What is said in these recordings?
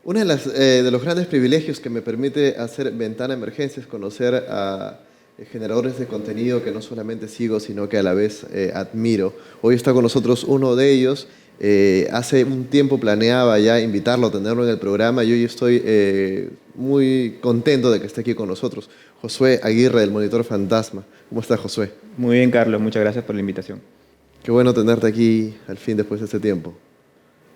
Uno de los grandes privilegios que me permite hacer Ventana Emergencia es conocer a generadores de contenido que no solamente sigo, sino que a la vez admiro. Hoy está con nosotros uno de ellos. Hace un tiempo planeaba ya invitarlo, tenerlo en el programa y hoy estoy muy contento de que esté aquí con nosotros. Josué Aguirre, del Monitor Fantasma. ¿Cómo estás, Josué? Muy bien, Carlos, muchas gracias por la invitación. Qué bueno tenerte aquí al fin después de este tiempo.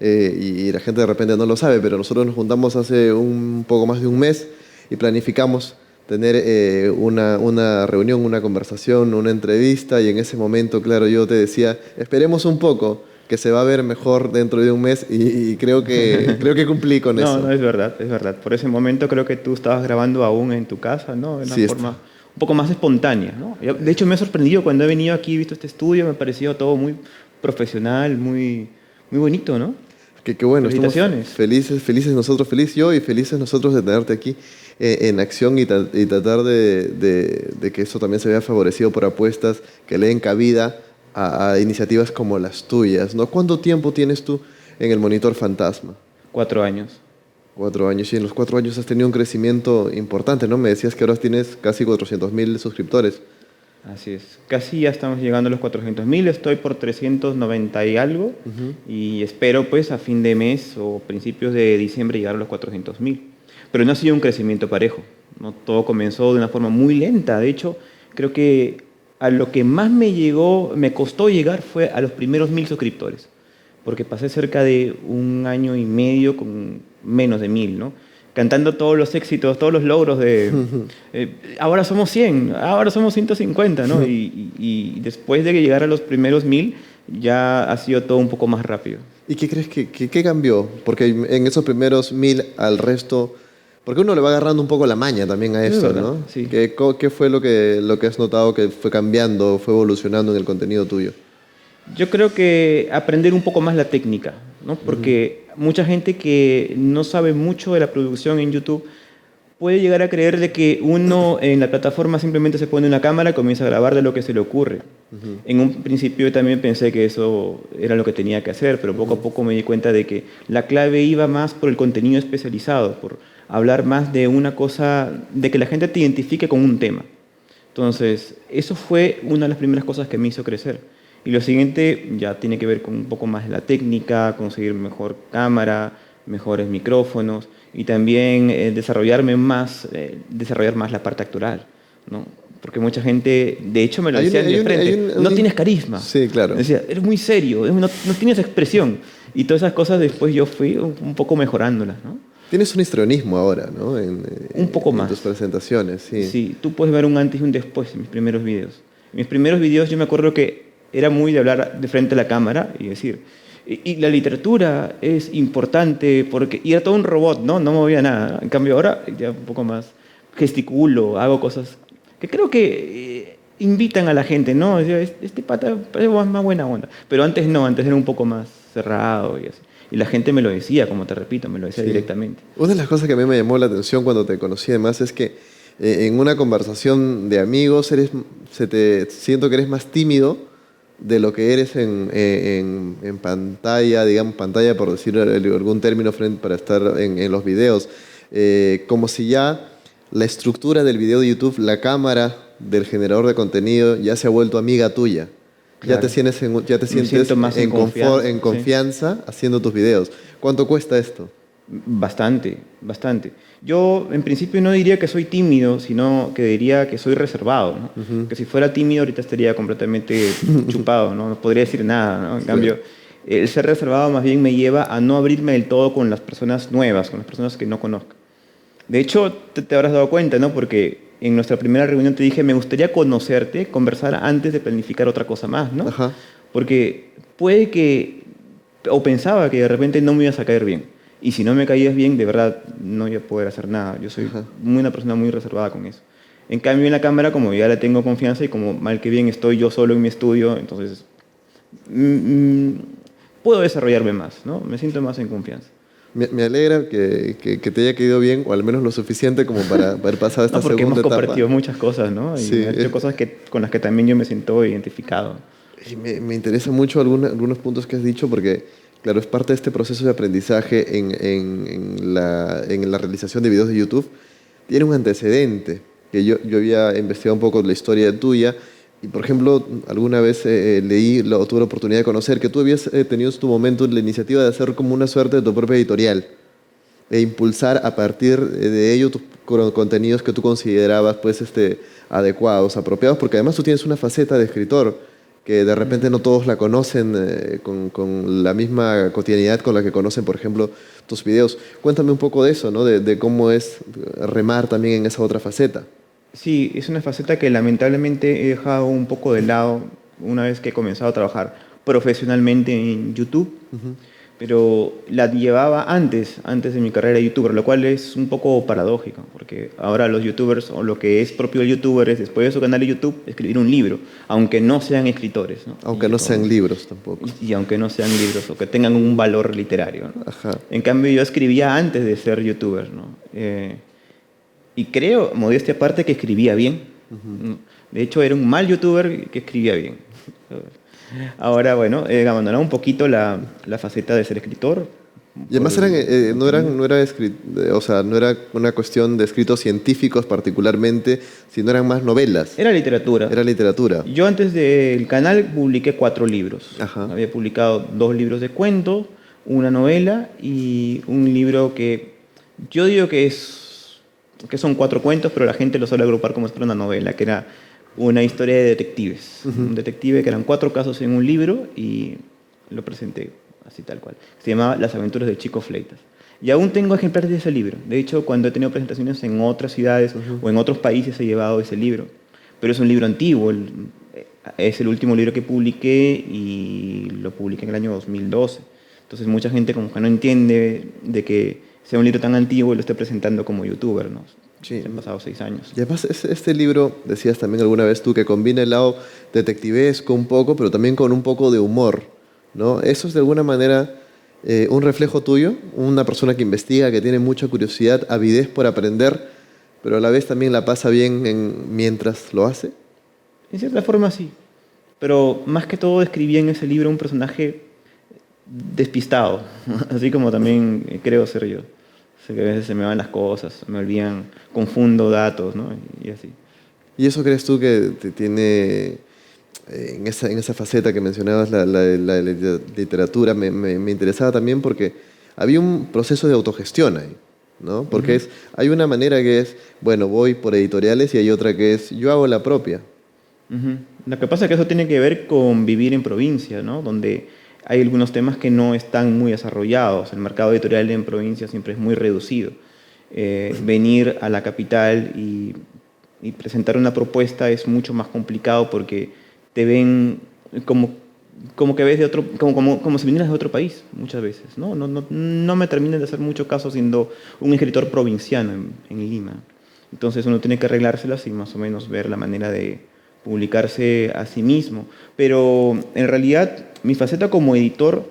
Y la gente de repente no lo sabe, pero nosotros nos juntamos hace un poco más de un mes y planificamos tener una reunión, una conversación, una entrevista y en ese momento, claro, yo te decía, esperemos un poco, que se va a ver mejor dentro de un mes y creo que cumplí con No, eso. no, es verdad, es verdad. Por ese momento creo que tú estabas grabando aún en tu casa, ¿no? De una Sí, forma un poco más espontánea, ¿no? De hecho, me ha sorprendido cuando he venido aquí, he visto este estudio, me ha parecido todo muy profesional, muy bonito, ¿no? Qué bueno, estamos Felicitaciones. felices nosotros, feliz yo y felices nosotros de tenerte aquí en acción y tratar de que eso también se vea favorecido por apuestas que le den cabida a iniciativas como las tuyas, ¿no? ¿Cuánto tiempo tienes tú en el Monitor Fantasma? 4 años. 4 años, y en los 4 años has tenido un crecimiento importante, ¿no? Me decías que ahora tienes casi 400.000 suscriptores. Así es. Casi ya estamos llegando a los 400.000, estoy por 390 y algo y espero pues a fin de mes o principios de diciembre llegar a los 400.000. Pero no ha sido un crecimiento parejo, ¿no? Todo comenzó de una forma muy lenta. De hecho, creo que a lo que más me costó llegar fue a los primeros 1.000 suscriptores, porque pasé cerca de un año y medio con menos de 1.000, ¿no? Cantando todos los éxitos, todos los logros de ahora somos 100, ahora somos 150, ¿no? Y después de que llegara a los primeros 1.000, ya ha sido todo un poco más rápido. ¿Y qué crees qué cambió? Porque en esos primeros 1.000 al resto, porque uno le va agarrando un poco la maña también a Es esto, verdad, ¿no? sí. ¿Qué fue lo que has notado que fue cambiando, fue evolucionando en el contenido tuyo? Yo creo que aprender un poco más la técnica, ¿no? Porque mucha gente que no sabe mucho de la producción en YouTube puede llegar a creer de que uno en la plataforma simplemente se pone una cámara y comienza a grabar de lo que se le ocurre. En un principio yo también pensé que eso era lo que tenía que hacer, pero poco a poco me di cuenta de que la clave iba más por el contenido especializado, por hablar más de una cosa, de que la gente te identifique con un tema. Entonces, eso fue una de las primeras cosas que me hizo crecer. Y lo siguiente ya tiene que ver con un poco más de la técnica, conseguir mejor cámara, mejores micrófonos y también desarrollar más la parte actoral, ¿no? Porque mucha gente, de hecho me lo decían de frente, no tienes carisma. Sí, claro. Me decía, eres muy serio, no tienes expresión. Y todas esas cosas después yo fui un poco mejorándolas, ¿no? Tienes un histrionismo ahora, ¿no? Un poco en más. tus presentaciones, sí. Sí, tú puedes ver un antes y un después en mis primeros videos. En mis primeros videos yo me acuerdo que era muy de hablar de frente a la cámara y decir, y la literatura es importante porque... Y era todo un robot, ¿no? No movía nada. En cambio ahora ya un poco más gesticulo, hago cosas que creo que invitan a la gente, ¿no? Decía, este pata es más buena onda. Pero antes no, antes era un poco más cerrado y así. Y la gente me lo decía, como te repito, me lo decía directamente. Una de las cosas que a mí me llamó la atención cuando te conocí además es que en una conversación de amigos siento que eres más tímido de lo que eres en pantalla, digamos, pantalla por decir algún término para estar en los videos. Como si ya la estructura del video de YouTube, la cámara del generador de contenido ya se ha vuelto amiga tuya. Claro. Ya te sientes más en confianza haciendo tus videos. ¿Cuánto cuesta esto? Bastante, bastante. Yo en principio no diría que soy tímido, sino que diría que soy reservado, ¿no? Que si fuera tímido ahorita estaría completamente chupado, ¿no? No podría decir nada, ¿no? En cambio, el ser reservado más bien me lleva a no abrirme del todo con las personas nuevas, con las personas que no conozco. De hecho, te habrás dado cuenta, ¿no? Porque en nuestra primera reunión te dije, me gustaría conocerte, conversar antes de planificar otra cosa más, ¿no? Ajá. Porque puede que, o pensaba que de repente no me ibas a caer bien. Y si no me caías bien, de verdad, no iba a poder hacer nada. Yo soy una persona muy reservada con eso. En cambio, en la cámara, como ya le tengo confianza y como mal que bien estoy yo solo en mi estudio, entonces puedo desarrollarme más, ¿no? Me siento más en confianza. Me alegra que te haya caído bien, o al menos lo suficiente como para haber pasado esta segunda etapa. Porque hemos compartido muchas cosas, ¿no? Y Sí, me ha hecho cosas con las que también yo me siento identificado. Y me interesa mucho algunos puntos que has dicho porque, Claro, es parte de este proceso de aprendizaje en la realización de videos de YouTube. Tiene un antecedente, que yo había investigado un poco la historia tuya y, por ejemplo, alguna vez leí o tuve la oportunidad de conocer que tú habías tenido en tu momento la iniciativa de hacer como una suerte de tu propia editorial e impulsar a partir de ello tus contenidos que tú considerabas pues, adecuados, apropiados, porque además tú tienes una faceta de escritor que de repente no todos la conocen con la misma cotidianidad con la que conocen, por ejemplo, tus videos. Cuéntame un poco de eso, ¿no? De cómo es remar también en esa otra faceta. Sí, es una faceta que lamentablemente he dejado un poco de lado una vez que he comenzado a trabajar profesionalmente en YouTube, pero la llevaba antes de mi carrera de youtuber, lo cual es un poco paradójico, porque ahora los youtubers, o lo que es propio del youtuber, es después de su canal de YouTube, escribir un libro, aunque no sean escritores, ¿no? Aunque no sean libros tampoco. Y aunque no sean libros, o que tengan un valor literario, ¿no? Ajá. En cambio, yo escribía antes de ser youtuber, ¿no? Y creo, modestia aparte, que escribía bien. De hecho, era un mal youtuber que escribía bien. Ahora, bueno, he abandonado un poquito la faceta de ser escritor. Y además o sea, no era una cuestión de escritos científicos particularmente, sino eran más novelas. Era literatura. Era literatura. Yo antes del canal publiqué 4 libros. Ajá. Había publicado 2 libros de cuentos, una novela y un libro que yo digo que son 4 cuentos, pero la gente lo suele agrupar como si fuera una novela, que era una historia de detectives. Un detective que eran 4 casos en un libro y lo presenté así tal cual. Se llamaba Las aventuras del Chico Fleitas. Y aún tengo ejemplares de ese libro. De hecho, cuando he tenido presentaciones en otras ciudades o en otros países he llevado ese libro. Pero es un libro antiguo. Es el último libro que publiqué y lo publiqué en el año 2012. Entonces mucha gente como que no entiende de que sea un libro tan antiguo y lo esté presentando como youtuber, ¿no? Sí. Han pasado 6 años. Y además este libro, decías también alguna vez tú, que combina el lado detectivesco un poco, pero también con un poco de humor, ¿no? Eso es de alguna manera un reflejo tuyo, una persona que investiga, que tiene mucha curiosidad, avidez por aprender, pero a la vez también la pasa bien mientras lo hace. En cierta forma sí, pero más que todo describía en ese libro un personaje despistado, así como también creo ser yo. O sea, que a veces se me van las cosas, me olvidan, confundo datos, ¿no? Y así. ¿Y eso crees tú que te tiene en esa faceta que mencionabas, la literatura? Me interesaba también porque había un proceso de autogestión ahí, ¿no? Porque hay una manera que es, bueno, voy por editoriales y hay otra que es, yo hago la propia. Lo que pasa es que eso tiene que ver con vivir en provincia, ¿no? Donde hay algunos temas que no están muy desarrollados. El mercado editorial en provincia siempre es muy reducido. Venir a la capital y presentar una propuesta es mucho más complicado porque te ven como que ves de otro, como si vinieras de otro país muchas veces, ¿no? No me terminan de hacer mucho caso siendo un escritor provinciano en Lima. Entonces uno tiene que arreglárselas y más o menos ver la manera de publicarse a sí mismo. Pero en realidad mi faceta como editor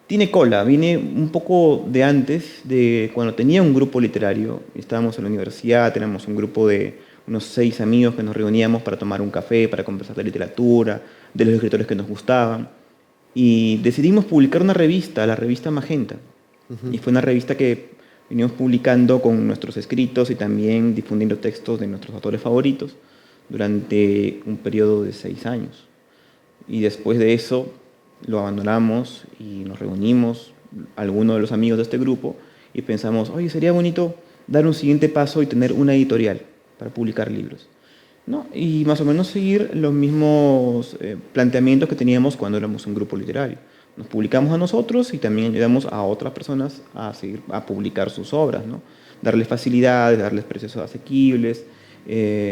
tiene cola, viene un poco de antes, de cuando tenía un grupo literario. Estábamos en la universidad, teníamos un grupo de unos 6 amigos que nos reuníamos para tomar un café, para conversar de literatura, de los escritores que nos gustaban. Y decidimos publicar una revista, la revista Magenta. Y fue una revista que venimos publicando con nuestros escritos y también difundiendo textos de nuestros autores favoritos durante un periodo de 6 años. Y después de eso lo abandonamos y nos reunimos, algunos de los amigos de este grupo, y pensamos, oye, sería bonito dar un siguiente paso y tener una editorial para publicar libros, ¿no? Y más o menos seguir los mismos planteamientos que teníamos cuando éramos un grupo literario. Nos publicamos a nosotros y también ayudamos a otras personas a publicar sus obras, ¿no? Darles facilidades, darles precios asequibles,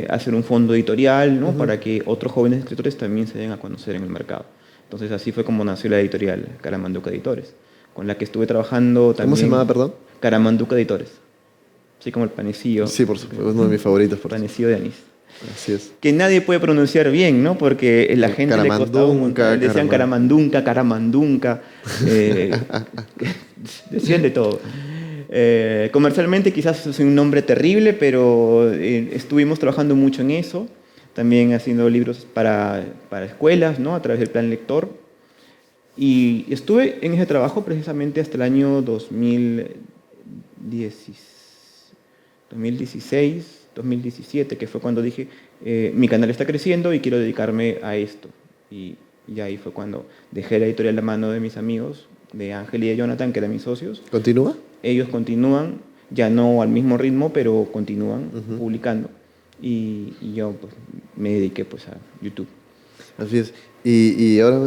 hacer un fondo editorial, ¿no? Para que otros jóvenes escritores también se den a conocer en el mercado. Entonces así fue como nació la editorial Caramanduca Editores, con la que estuve trabajando también. ¿Cómo se llamaba, perdón? Caramanduca Editores. Así como el panecillo. Sí, por supuesto, uno de mis favoritos. Panecillo de anís. Así es. Que nadie puede pronunciar bien, ¿no? Porque la gente le costaba un montón. Decían Caramandunca, Caramandunca. Decían de todo. Comercialmente quizás es un nombre terrible, pero estuvimos trabajando mucho en eso. También haciendo libros para escuelas, ¿no? A través del plan lector. Y estuve en ese trabajo precisamente hasta el año 2016, 2017, que fue cuando dije, mi canal está creciendo y quiero dedicarme a esto. Y ahí fue cuando dejé la editorial a mano de mis amigos, de Ángel y de Jonathan, que eran mis socios. ¿Continúa? Ellos continúan, ya no al mismo ritmo, pero continúan publicando. Y yo pues, me dediqué pues, a YouTube. Así es. Y ahora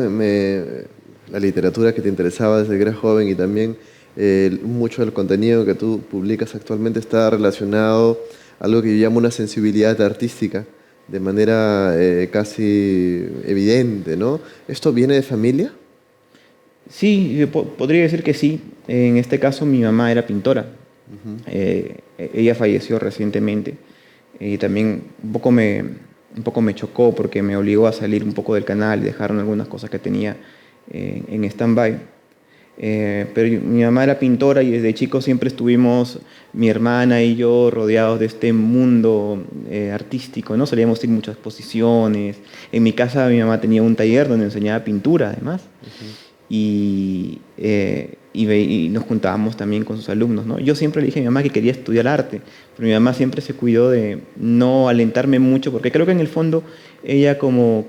la literatura que te interesaba desde que eras joven y también mucho del contenido que tú publicas actualmente está relacionado a algo que yo llamo una sensibilidad artística, de manera casi evidente, ¿no? ¿Esto viene de familia? Sí, podría decir que sí. En este caso mi mamá era pintora. Ella falleció recientemente y también un poco me chocó porque me obligó a salir un poco del canal y dejaron algunas cosas que tenía en stand-by. Pero mi mamá era pintora y desde chico siempre estuvimos, mi hermana y yo, rodeados de este mundo artístico, ¿no? Solíamos ir a muchas exposiciones. En mi casa mi mamá tenía un taller donde enseñaba pintura, además. Y nos juntábamos también con sus alumnos, ¿no? Yo siempre le dije a mi mamá que quería estudiar arte, pero mi mamá siempre se cuidó de no alentarme mucho, porque creo que en el fondo ella como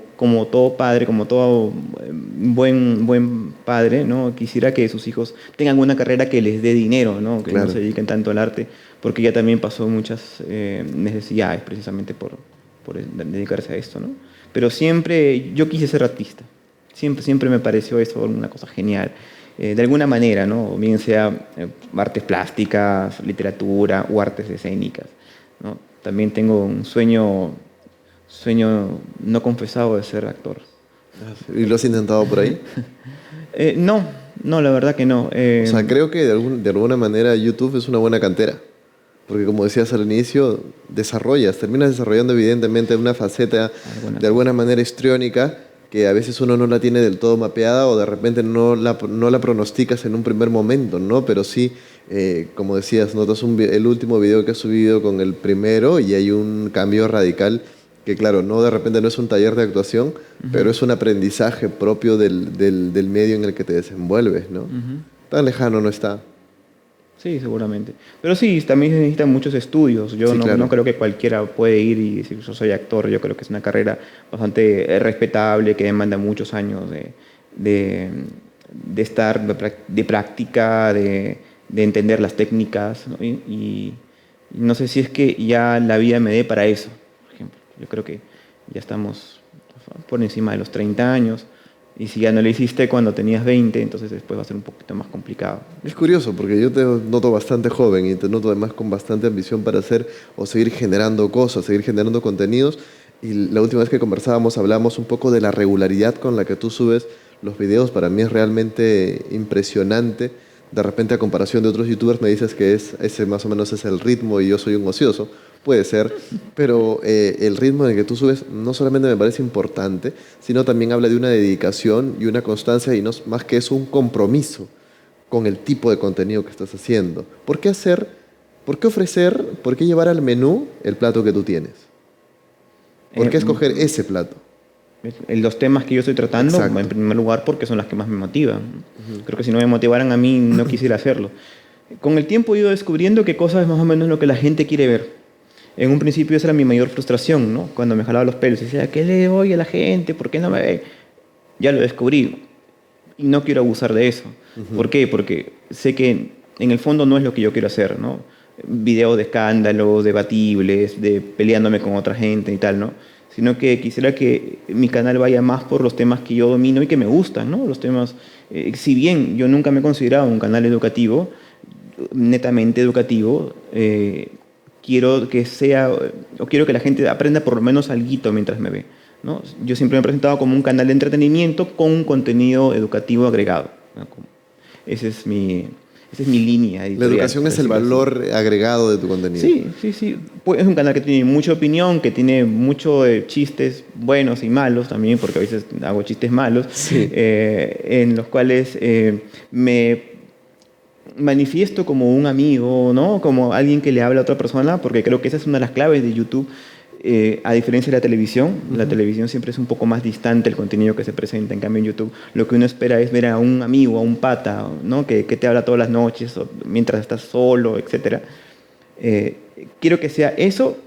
todo padre, como todo buen padre, ¿no? Quisiera que sus hijos tengan una carrera que les dé dinero, ¿no? Que Claro. no se dediquen tanto al arte, porque ella también pasó muchas necesidades precisamente por dedicarse a esto, ¿no? Pero siempre yo quise ser artista. Siempre me pareció eso una cosa genial. De alguna manera, ¿no? Bien sea artes plásticas, literatura o artes escénicas, ¿no? También tengo un sueño no confesado de ser actor. ¿Y lo has intentado por ahí? No, la verdad que no. O sea, creo que de alguna manera YouTube es una buena cantera. Porque como decías al inicio, terminas desarrollando evidentemente una faceta de alguna manera histriónica que a veces uno no la tiene del todo mapeada o de repente no la pronosticas en un primer momento, ¿no? Pero sí, como decías, notas el último video que has subido con el primero y hay un cambio radical que, claro, de repente no es un taller de actuación, pero es un aprendizaje propio del medio en el que te desenvuelves, ¿no? Tan lejano no está. Sí, seguramente. Pero sí, también se necesitan muchos estudios. Yo Sí, claro. no creo que cualquiera puede ir y decir yo soy actor. Yo creo que es una carrera bastante respetable que demanda muchos años de estar, de práctica, de entender las técnicas, ¿no? Y no sé si es que ya la vida me dé para eso, por ejemplo. Yo creo que ya estamos por encima de los 30 años. Y si ya no lo hiciste cuando tenías 20, entonces después va a ser un poquito más complicado. Es curioso porque yo te noto bastante joven y te noto además con bastante ambición para hacer o seguir generando cosas, seguir generando contenidos. Y la última vez que conversábamos hablamos un poco de la regularidad con la que tú subes los videos. Para mí es realmente impresionante. De repente a comparación de otros youtubers me dices que ese más o menos es el ritmo y yo soy un ocioso. Puede ser, pero el ritmo en el que tú subes no solamente me parece importante, sino también habla de una dedicación y una constancia y no más que eso un compromiso con el tipo de contenido que estás haciendo. ¿Por qué ofrecer, por qué llevar al menú el plato que tú tienes? ¿Por qué escoger ese plato? Los temas que yo estoy tratando, Exacto. en primer lugar, porque son las que más me motivan. Creo que si no me motivaran a mí, no quisiera hacerlo. Con el tiempo he ido descubriendo qué cosas es más o menos lo que la gente quiere ver. En un principio esa era mi mayor frustración, ¿no? Cuando me jalaba los pelos y decía, ¿qué le doy a la gente? ¿Por qué no me ve? Ya lo descubrí y no quiero abusar de eso. ¿Por qué? Porque sé que en el fondo no es lo que yo quiero hacer, ¿no? Videos de escándalos, debatibles, de peleándome con otra gente y tal, ¿no? Sino que quisiera que mi canal vaya más por los temas que yo domino y que me gustan, ¿no? Los temas, si bien yo nunca me he considerado un canal educativo, netamente educativo, quiero que la gente aprenda por lo menos alguito mientras me ve, ¿no? Yo siempre me he presentado como un canal de entretenimiento con un contenido educativo agregado, ¿no? Esa es mi línea editorial. La educación es el valor agregado de tu contenido. Sí. Pues es un canal que tiene mucha opinión, que tiene mucho chistes buenos y malos también, porque a veces hago chistes malos, Sí. en los cuales me manifiesto como un amigo, ¿no? Como alguien que le habla a otra persona, porque creo que esa es una de las claves de YouTube. A diferencia de la televisión siempre es un poco más distante el contenido que se presenta. En cambio, en YouTube lo que uno espera es ver a un amigo, a un pata, ¿no? que te habla todas las noches o mientras estás solo, etc. Quiero que sea eso,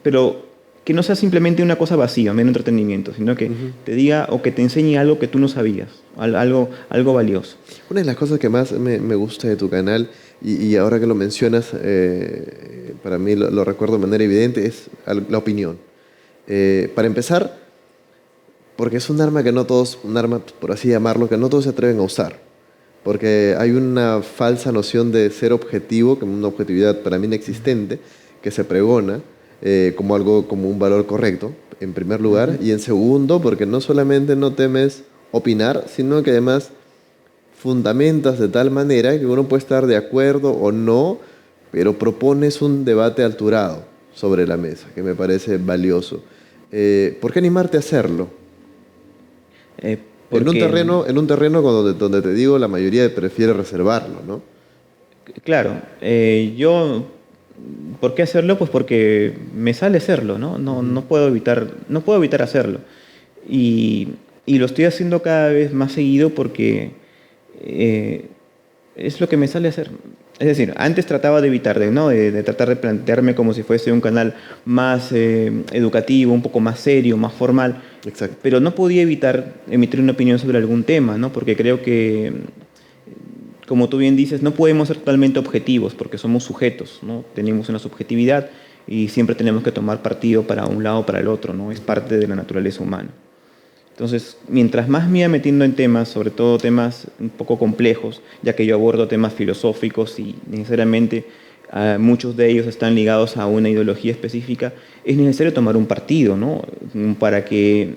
pero que no sea simplemente una cosa vacía, mero entretenimiento, sino que te diga o que te enseñe algo que tú no sabías, algo valioso. Una de las cosas que más me gusta de tu canal, y ahora que lo mencionas, para mí lo recuerdo de manera evidente, es la opinión. Para empezar, porque es un arma que no todos, un arma por así llamarlo, que no todos se atreven a usar. Porque hay una falsa noción de ser objetivo, como una objetividad para mí inexistente, que se pregona como algo, como un valor correcto, en primer lugar. Y en segundo, porque no solamente no temes opinar, sino que además fundamentas de tal manera que uno puede estar de acuerdo o no, pero propones un debate alturado sobre la mesa, que me parece valioso. ¿Por qué animarte a hacerlo? Porque, En un terreno donde te digo la mayoría prefiere reservarlo, ¿no? claro, yo, ¿por qué hacerlo? Pues porque me sale hacerlo, ¿no? No puedo evitar hacerlo. Y, y lo estoy haciendo cada vez más seguido porque es lo que me sale hacer. Es decir, antes trataba de evitar, ¿no? de tratar de plantearme como si fuese un canal más educativo, un poco más serio, más formal. Exacto. Pero no podía evitar emitir una opinión sobre algún tema, ¿no? Porque creo que, como tú bien dices, no podemos ser totalmente objetivos porque somos sujetos, ¿no? Tenemos una subjetividad y siempre tenemos que tomar partido para un lado o para el otro, ¿no? Es parte de la naturaleza humana. Entonces, mientras más me iba metiendo en temas, sobre todo temas un poco complejos, ya que yo abordo temas filosóficos y necesariamente muchos de ellos están ligados a una ideología específica, es necesario tomar un partido, ¿no? Para que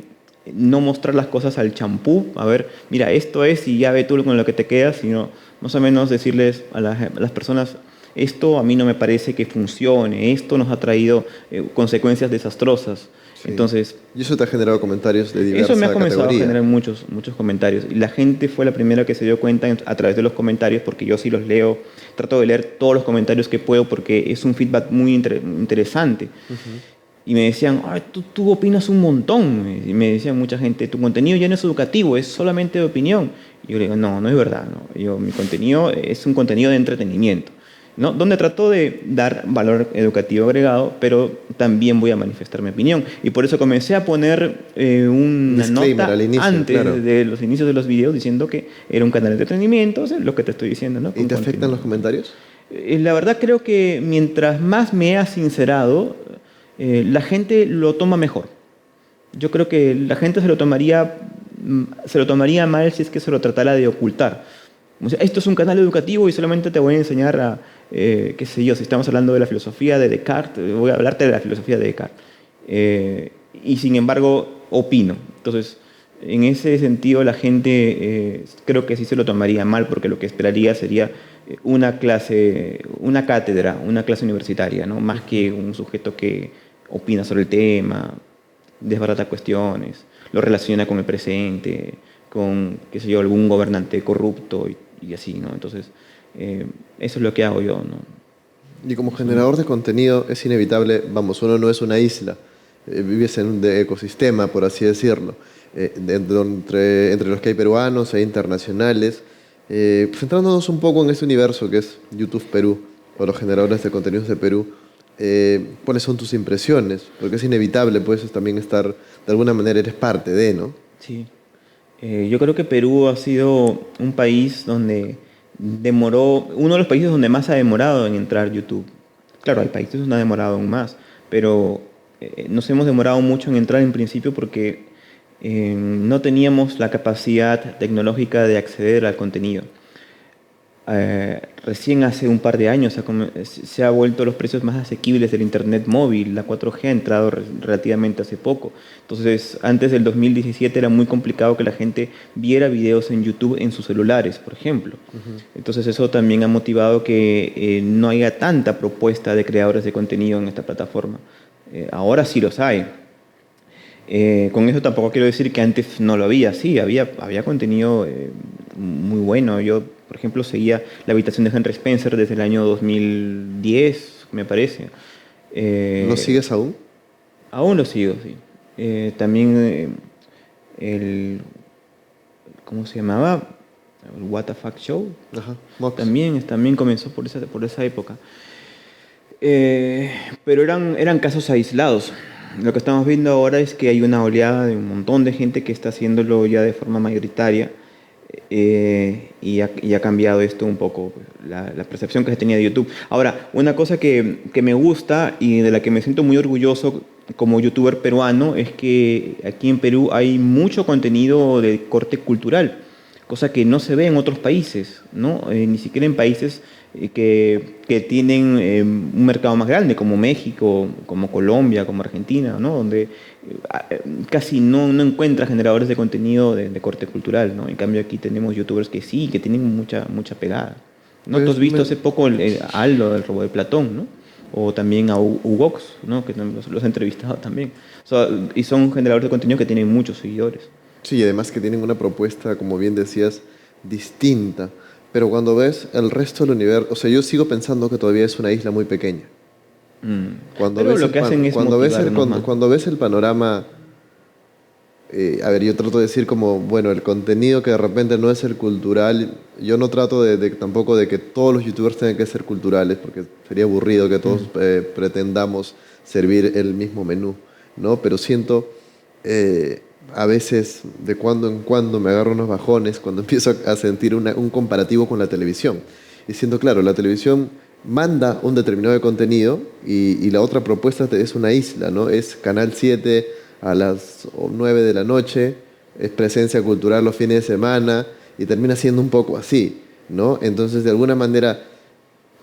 no mostrar las cosas al champú, a ver, mira, esto es y ya ve tú con lo que te quedas, sino más o menos decirles a las personas, esto a mí no me parece que funcione, esto nos ha traído consecuencias desastrosas. Sí. Entonces, Y eso te ha generado comentarios de diversa eso me ha comenzado categoría. a generar muchos comentarios. Y la gente fue la primera que se dio cuenta a través de los comentarios, porque yo sí los leo, trato de leer todos los comentarios que puedo, porque es un feedback muy interesante. Y me decían, ay, tú opinas un montón. Y me decían mucha gente, tu contenido ya no es educativo, es solamente de opinión. Y yo le digo, no es verdad. No. Mi contenido es un contenido de entretenimiento, ¿no? Donde trato de dar valor educativo agregado, pero también voy a manifestar mi opinión. Y por eso comencé a poner una nota al inicio, antes claro. de los inicios de los videos diciendo que era un canal de entretenimiento, o sea, lo que te estoy diciendo, ¿no? ¿Y te afectan los comentarios? La verdad creo que mientras más me he sincerado, la gente lo toma mejor. Yo creo que la gente se lo tomaría mal si es que se lo tratara de ocultar. O sea, esto es un canal educativo y solamente te voy a enseñar a, qué sé yo, si estamos hablando de la filosofía de Descartes, voy a hablarte de la filosofía de Descartes. Y sin embargo, opino. Entonces, en ese sentido, la gente creo que sí se lo tomaría mal porque lo que esperaría sería una clase, una cátedra, una clase universitaria, ¿no? Más que un sujeto que opina sobre el tema, desbarata cuestiones, lo relaciona con el presente, con, qué sé yo, algún gobernante corrupto y así, ¿no? Entonces, eso es lo que hago yo, ¿no? Y como generador de contenido es inevitable, vamos, uno no es una isla, vives en un ecosistema, por así decirlo, entre los que hay peruanos e internacionales. Centrándonos un poco en este universo que es YouTube Perú, o los generadores de contenidos de Perú, ¿cuáles son tus impresiones? Porque es inevitable, puedes también estar, de alguna manera eres parte de, ¿no? Sí. Yo creo que Perú ha sido un país donde uno de los países donde más ha demorado en entrar YouTube. Claro, hay países donde ha demorado aún más, pero nos hemos demorado mucho en entrar en principio porque no teníamos la capacidad tecnológica de acceder al contenido. Recién hace un par de años se ha vuelto los precios más asequibles del Internet móvil. La 4G ha entrado relativamente hace poco. Entonces, antes del 2017 era muy complicado que la gente viera videos en YouTube en sus celulares, por ejemplo. Entonces, eso también ha motivado que no haya tanta propuesta de creadores de contenido en esta plataforma. Ahora sí los hay. Con eso tampoco quiero decir que antes no lo había. Sí, había contenido muy bueno. Yo, por ejemplo, seguía La habitación de Henry Spencer desde el año 2010, me parece. ¿Lo sigues aún? Aún lo sigo, sí. También el, ¿cómo se llamaba? El What the Fuck Show. Ajá, Mox. También comenzó por esa época. Eh, pero eran casos aislados. Lo que estamos viendo ahora es que hay una oleada de un montón de gente que está haciéndolo ya de forma mayoritaria, y ha cambiado esto un poco, la percepción que se tenía de YouTube. Ahora, una cosa que me gusta y de la que me siento muy orgulloso como youtuber peruano es que aquí en Perú hay mucho contenido de corte cultural, cosa que no se ve en otros países, ¿no? Ni siquiera en países que tienen un mercado más grande, como México, como Colombia, como Argentina, ¿no? Donde casi no encuentras generadores de contenido de corte cultural, ¿no? En cambio aquí tenemos youtubers que sí, que tienen mucha pegada, ¿no? Pues Tú has visto hace poco a Aldo, el robot de Platón, ¿no? O también a Ugox, ¿no? Que los he entrevistado también. O sea, y son generadores de contenido que tienen muchos seguidores. Sí, y además que tienen una propuesta, como bien decías, distinta. Pero cuando ves el resto del universo, o sea, yo sigo pensando que todavía es una isla muy pequeña. Cuando Pero ves lo que hacen es cuando ves motivarnos más. cuando ves el panorama, a ver, yo trato de decir como, bueno, el contenido que de repente no es el cultural, yo no trato tampoco de que todos los youtubers tengan que ser culturales, porque sería aburrido que todos pretendamos servir el mismo menú, ¿no? Pero siento, a veces, de cuando en cuando, me agarro unos bajones cuando empiezo a sentir un comparativo con la televisión. Y siento, claro, la televisión manda un determinado de contenido y la otra propuesta es una isla, ¿no? Es Canal 7 a las 9 de la noche, es presencia cultural los fines de semana y termina siendo un poco así, ¿no? Entonces, de alguna manera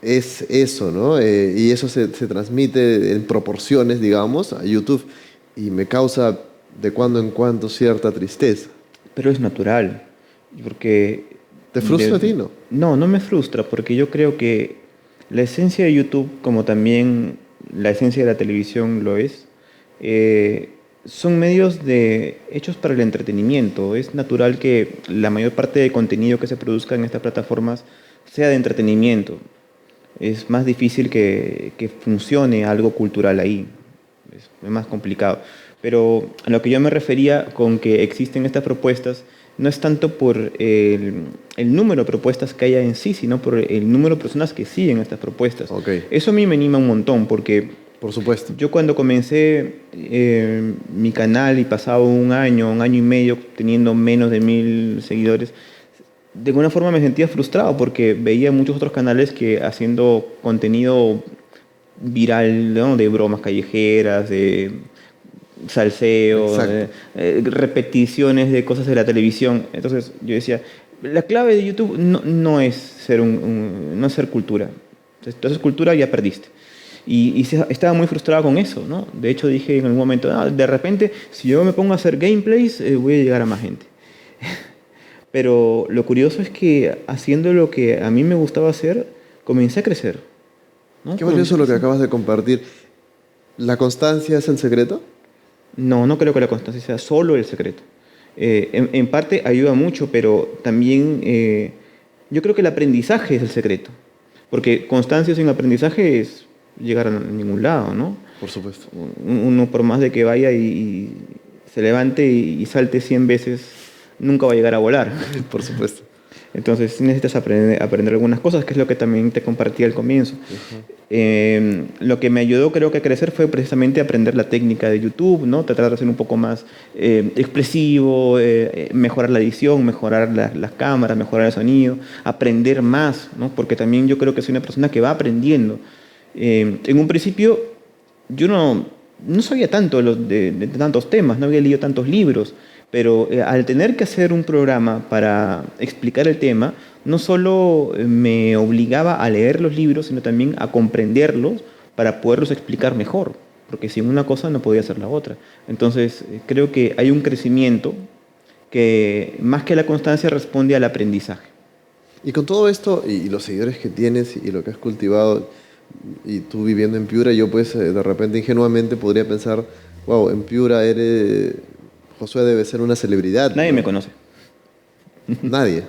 es eso, ¿no? Y eso se transmite en proporciones, digamos, a YouTube y me causa de cuando en cuando cierta tristeza. Pero es natural, porque... ¿Te frustra a ti, no? No me frustra, porque yo creo que la esencia de YouTube, como también la esencia de la televisión lo es, son medios hechos para el entretenimiento. Es natural que la mayor parte del contenido que se produzca en estas plataformas sea de entretenimiento. Es más difícil que funcione algo cultural ahí. Es más complicado. Pero a lo que yo me refería con que existen estas propuestas no es tanto por el número de propuestas que haya en sí, sino por el número de personas que siguen estas propuestas. Ok. Eso a mí me anima un montón, porque Por supuesto. yo cuando comencé mi canal y pasaba un año y medio teniendo menos de 1000 seguidores, de alguna forma me sentía frustrado porque veía muchos otros canales que haciendo contenido viral, ¿no? De bromas callejeras, de salseo, Exacto. repeticiones de cosas de la televisión. Entonces yo decía, la clave de YouTube no es no es ser cultura. Entonces, tú haces cultura y ya perdiste. Estaba muy frustrado con eso, ¿no? De hecho dije en algún momento, de repente, si yo me pongo a hacer gameplays, voy a llegar a más gente. Pero lo curioso es que haciendo lo que a mí me gustaba hacer, comencé a crecer, ¿no? Qué valioso lo que acabas de compartir. ¿La constancia es el secreto? No creo que la constancia sea solo el secreto. En parte ayuda mucho, pero también yo creo que el aprendizaje es el secreto. Porque constancia sin aprendizaje es llegar a ningún lado, ¿no? Por supuesto. Uno por más de que vaya y se levante y salte 100 veces, nunca va a llegar a volar. Por supuesto. Entonces sí necesitas aprender algunas cosas, que es lo que también te compartí al comienzo. Lo que me ayudó creo que a crecer fue precisamente aprender la técnica de YouTube, ¿no? Tratar de ser un poco más expresivo, mejorar la edición, mejorar las cámaras, mejorar el sonido, aprender más, ¿no? Porque también yo creo que soy una persona que va aprendiendo. En un principio yo no sabía tanto de tantos temas, no había leído tantos libros, pero al tener que hacer un programa para explicar el tema, no solo me obligaba a leer los libros, sino también a comprenderlos para poderlos explicar mejor, porque sin una cosa no podía hacer la otra. Entonces, creo que hay un crecimiento que más que la constancia responde al aprendizaje. Y con todo esto y los seguidores que tienes y lo que has cultivado y tú viviendo en Piura, yo pues de repente ingenuamente podría pensar, wow, en Piura Josué debe ser una celebridad. Nadie ¿no? me conoce. Nadie.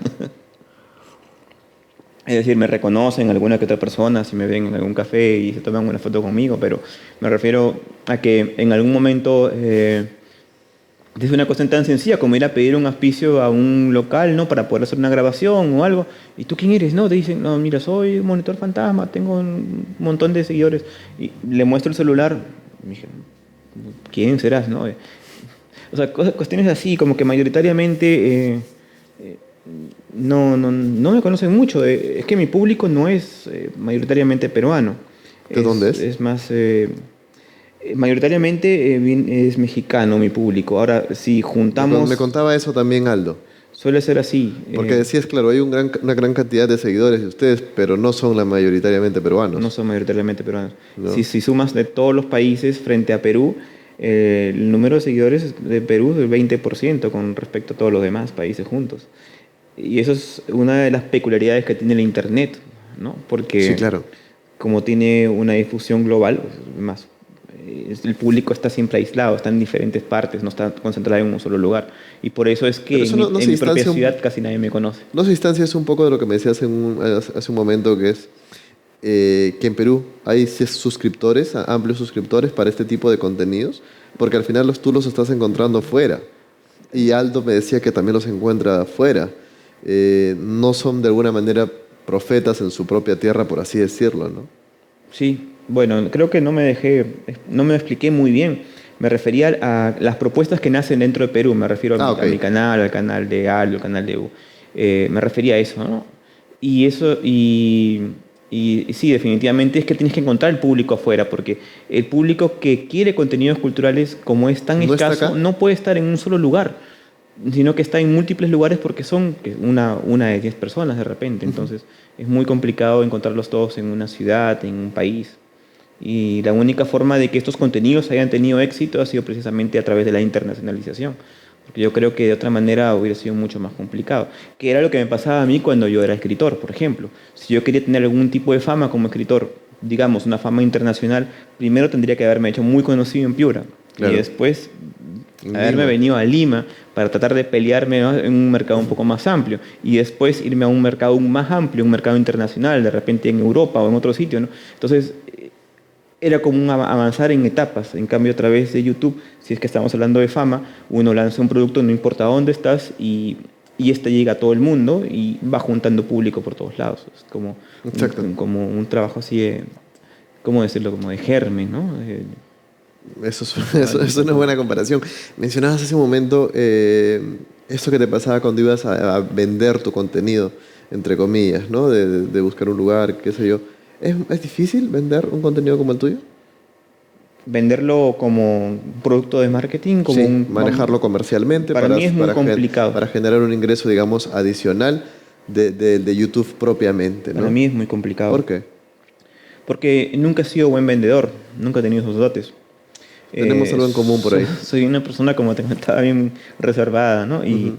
Es decir, me reconocen alguna que otra persona si me ven en algún café y se toman una foto conmigo, pero me refiero a que en algún momento es una cuestión tan sencilla como ir a pedir un auspicio a un local, ¿no? Para poder hacer una grabación o algo. ¿Y tú quién eres? No, te dicen, no, mira, soy un monitor fantasma, tengo un montón de seguidores. Y le muestro el celular. Y dije, ¿quién serás? ¿No? O sea, cuestiones así, como que mayoritariamente no me conocen mucho. Es que mi público no es mayoritariamente peruano. ¿De dónde es? Es más, mayoritariamente es mexicano mi público. Ahora, si Me juntamos, contaba eso también Aldo. suele ser así. Porque decías, claro, hay una gran cantidad de seguidores de ustedes, pero no son la mayoritariamente peruanos. No son mayoritariamente peruanos. ¿No? Si sumas de todos los países frente a Perú, el número de seguidores de Perú es del 20% con respecto a todos los demás países juntos. Y eso es una de las peculiaridades que tiene el Internet, ¿no? Porque Sí, claro. como tiene una difusión global, pues, más, el público está siempre aislado, está en diferentes partes, no está concentrado en un solo lugar. Y por eso es que Pero eso no en se mi propia distancia ciudad casi nadie me conoce. no se distancia es un poco de lo que me decías hace un momento, que es que en Perú hay suscriptores, amplios suscriptores para este tipo de contenidos, porque al final tú los estás encontrando fuera. Y Aldo me decía que también los encuentra afuera. No son de alguna manera profetas en su propia tierra, por así decirlo, ¿no? Sí, bueno, creo que no me expliqué muy bien. Me refería a las propuestas que nacen dentro de Perú. Me refiero Ok. a mi canal, al canal de Aldo, al canal de U. Me refería a eso, ¿no? Y eso, y sí, definitivamente es que tienes que encontrar el público afuera, porque el público que quiere contenidos culturales, como es tan ¿No está escaso, acá? no puede estar en un solo lugar, sino que está en múltiples lugares porque son una de 10 personas de repente. Entonces es muy complicado encontrarlos todos en una ciudad, en un país. Y la única forma de que estos contenidos hayan tenido éxito ha sido precisamente a través de la internacionalización. Porque yo creo que de otra manera hubiera sido mucho más complicado. Que era lo que me pasaba a mí cuando yo era escritor, por ejemplo. Si yo quería tener algún tipo de fama como escritor, digamos, una fama internacional, primero tendría que haberme hecho muy conocido en Piura. Y Claro. después En haberme Lima. venido a Lima para tratar de pelearme, ¿no?, en un mercado un poco más amplio. Y después irme a un mercado aún más amplio, un mercado internacional, de repente en Europa o en otro sitio, ¿no? Entonces, era como un avanzar en etapas. En cambio, a través de YouTube, si es que estamos hablando de fama, uno lanza un producto, no importa dónde estás, y este llega a todo el mundo y va juntando público por todos lados. Es como Exacto. como un trabajo así de, ¿cómo decirlo? Como de germen, ¿no? Eso es una buena comparación. Mencionabas hace un momento esto que te pasaba cuando ibas a vender tu contenido, entre comillas, ¿no? De buscar un lugar, qué sé yo. ¿Es difícil vender un contenido como el tuyo? Venderlo como un producto de marketing, como Sí, manejarlo comercialmente para mí es muy complicado. para generar un ingreso, digamos, adicional de YouTube propiamente, Para ¿no? mí es muy complicado. ¿Por qué? Porque nunca he sido buen vendedor, nunca he tenido esos dotes. Tenemos algo en común por ahí. Soy una persona, como te comentaba, bien reservada, ¿no? Ujú.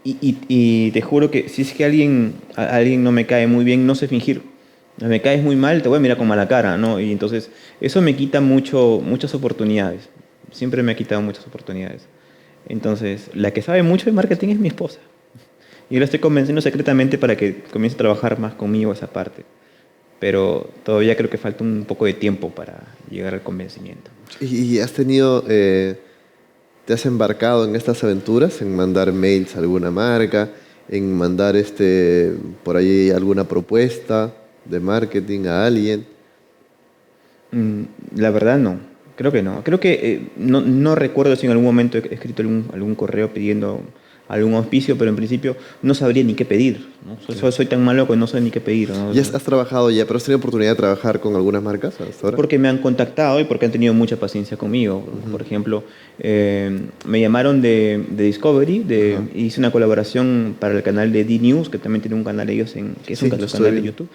Y te juro que si es que alguien no me cae muy bien, no sé fingir. Me caes muy mal, te voy a mirar con mala cara, ¿no? Y entonces eso me quita muchas oportunidades. Siempre me ha quitado muchas oportunidades. Entonces, la que sabe mucho de marketing es mi esposa. Y yo la estoy convenciendo secretamente para que comience a trabajar más conmigo esa parte. Pero todavía creo que falta un poco de tiempo para llegar al convencimiento. ¿Y has tenido, te has embarcado en estas aventuras, en mandar mails a alguna marca, en mandar por ahí alguna propuesta de marketing a alguien? Mm, La verdad no, creo que no. Creo que no recuerdo si en algún momento he escrito algún correo pidiendo algún auspicio, pero en principio no sabría ni qué pedir, ¿no? Soy tan malo que no sé ni qué pedir, ¿no? ¿Ya has trabajado ya, pero has tenido oportunidad de trabajar con algunas marcas hasta ahora? Porque me han contactado y porque han tenido mucha paciencia conmigo. Por ejemplo, me llamaron de Discovery, Ajá. hice una colaboración para el canal de D-News, que también tiene un canal ellos, que es Sí, un lo canal de estoy. YouTube.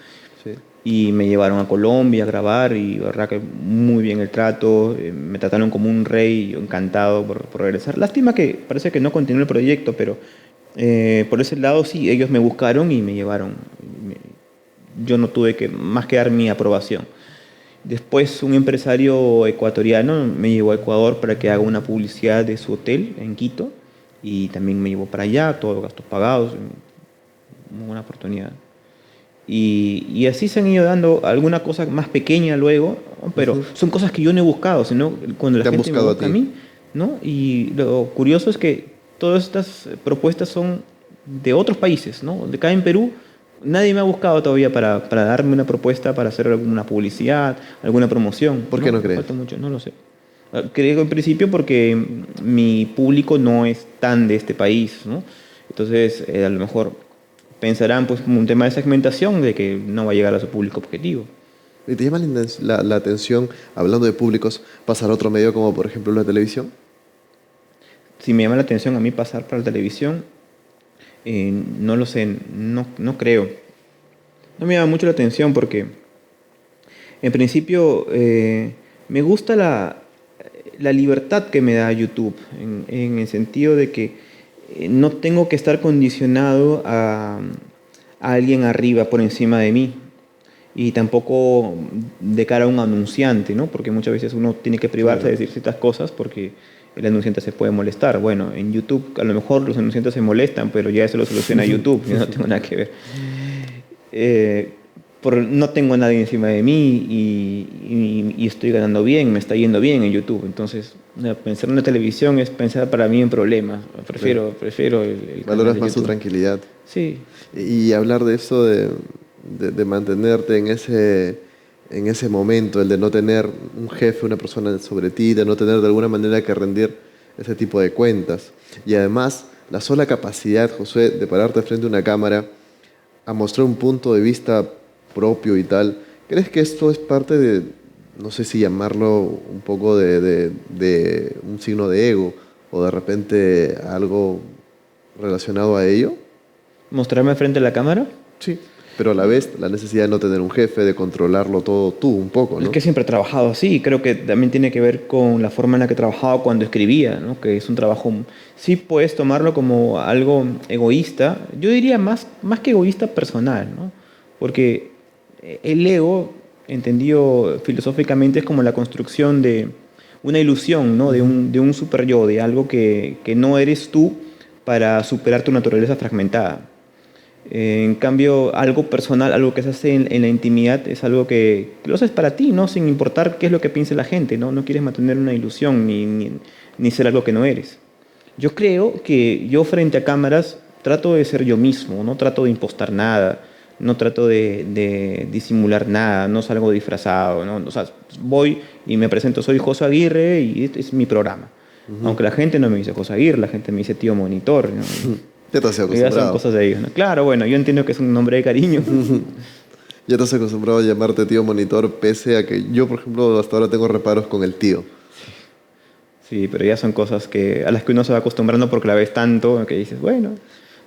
Sí. Y me llevaron a Colombia a grabar y la verdad que muy bien el trato, me trataron como un rey, yo encantado por regresar. Lástima que parece que no continuó el proyecto, pero por ese lado sí, ellos me buscaron y me llevaron. Yo no tuve más que dar mi aprobación. Después un empresario ecuatoriano me llevó a Ecuador para que haga una publicidad de su hotel en Quito y también me llevó para allá, todos los gastos pagados, muy buena oportunidad. Y así se han ido dando alguna cosa más pequeña luego, ¿no? Pero son cosas que yo no he buscado, sino cuando la Te han gente me buscado a busca a ti. mí, ¿no? Y lo curioso es que todas estas propuestas son de otros países, ¿no? De acá en Perú, nadie me ha buscado todavía para darme una propuesta para hacer alguna publicidad, alguna promoción. ¿Por qué no crees? Falta mucho, no lo sé. Creo en principio porque mi público no es tan de este país, ¿no? Entonces, a lo mejor pensarán pues como un tema de segmentación de que no va a llegar a su público objetivo. ¿Y te llama la atención, hablando de públicos, pasar a otro medio como por ejemplo la televisión? Si me llama la atención a mí pasar para la televisión, no lo sé, no creo. No me llama mucho la atención porque en principio me gusta la libertad que me da YouTube, en el sentido de que no tengo que estar condicionado a alguien arriba por encima de mí y tampoco de cara a un anunciante, ¿no? Porque muchas veces uno tiene que privarse de Claro. decir ciertas cosas porque el anunciante se puede molestar. Bueno, en YouTube a lo mejor los anunciantes se molestan, pero ya eso lo soluciona YouTube, yo no tengo nada que ver. Eh, no tengo a nadie encima de mí y estoy ganando bien, me está yendo bien en YouTube. Entonces, pensar en la televisión es pensar para mí en problemas. Prefiero el canal Valoras de más tu YouTube. tranquilidad. Sí, Y hablar de eso, de mantenerte en ese momento, el de no tener un jefe, una persona sobre ti, de no tener de alguna manera que rendir ese tipo de cuentas. Y además, la sola capacidad, Josué, de pararte frente a una cámara a mostrar un punto de vista propio y tal, ¿crees que esto es parte de, no sé si llamarlo un poco de un signo de ego o de repente algo relacionado a ello? mostrarme frente a la cámara. Sí. Pero a la vez la necesidad de no tener un jefe, de controlarlo todo tú un poco, Es ¿no? que siempre he trabajado así, creo que también tiene que ver con la forma en la que trabajaba cuando escribía, ¿no? Que es un trabajo, sí puedes tomarlo como algo egoísta, yo diría más que egoísta personal, ¿no? Porque el ego, entendido filosóficamente, es como la construcción de una ilusión, ¿no? De un super yo, de algo que no eres tú para superar tu naturaleza fragmentada. En cambio, algo personal, algo que se hace en la intimidad, es algo que lo haces para ti, ¿no? Sin importar qué es lo que piense la gente, ¿no? No quieres mantener una ilusión ni ser algo que no eres. Yo creo que yo frente a cámaras trato de ser yo mismo, no trato de impostar nada, no trato de disimular nada, no salgo disfrazado, ¿no? O sea, voy y me presento, soy José Aguirre y este es mi programa. Aunque la gente no me dice José Aguirre, la gente me dice tío monitor, ¿no? Ya te has Ya son acostumbrado. cosas de ellos, ¿no? Claro, bueno, yo entiendo que es un nombre de cariño. Ya te has acostumbrado a llamarte tío monitor, pese a que yo, por ejemplo, hasta ahora tengo reparos con el tío. Sí, pero ya son cosas a las que uno se va acostumbrando porque la ves tanto que dices, bueno,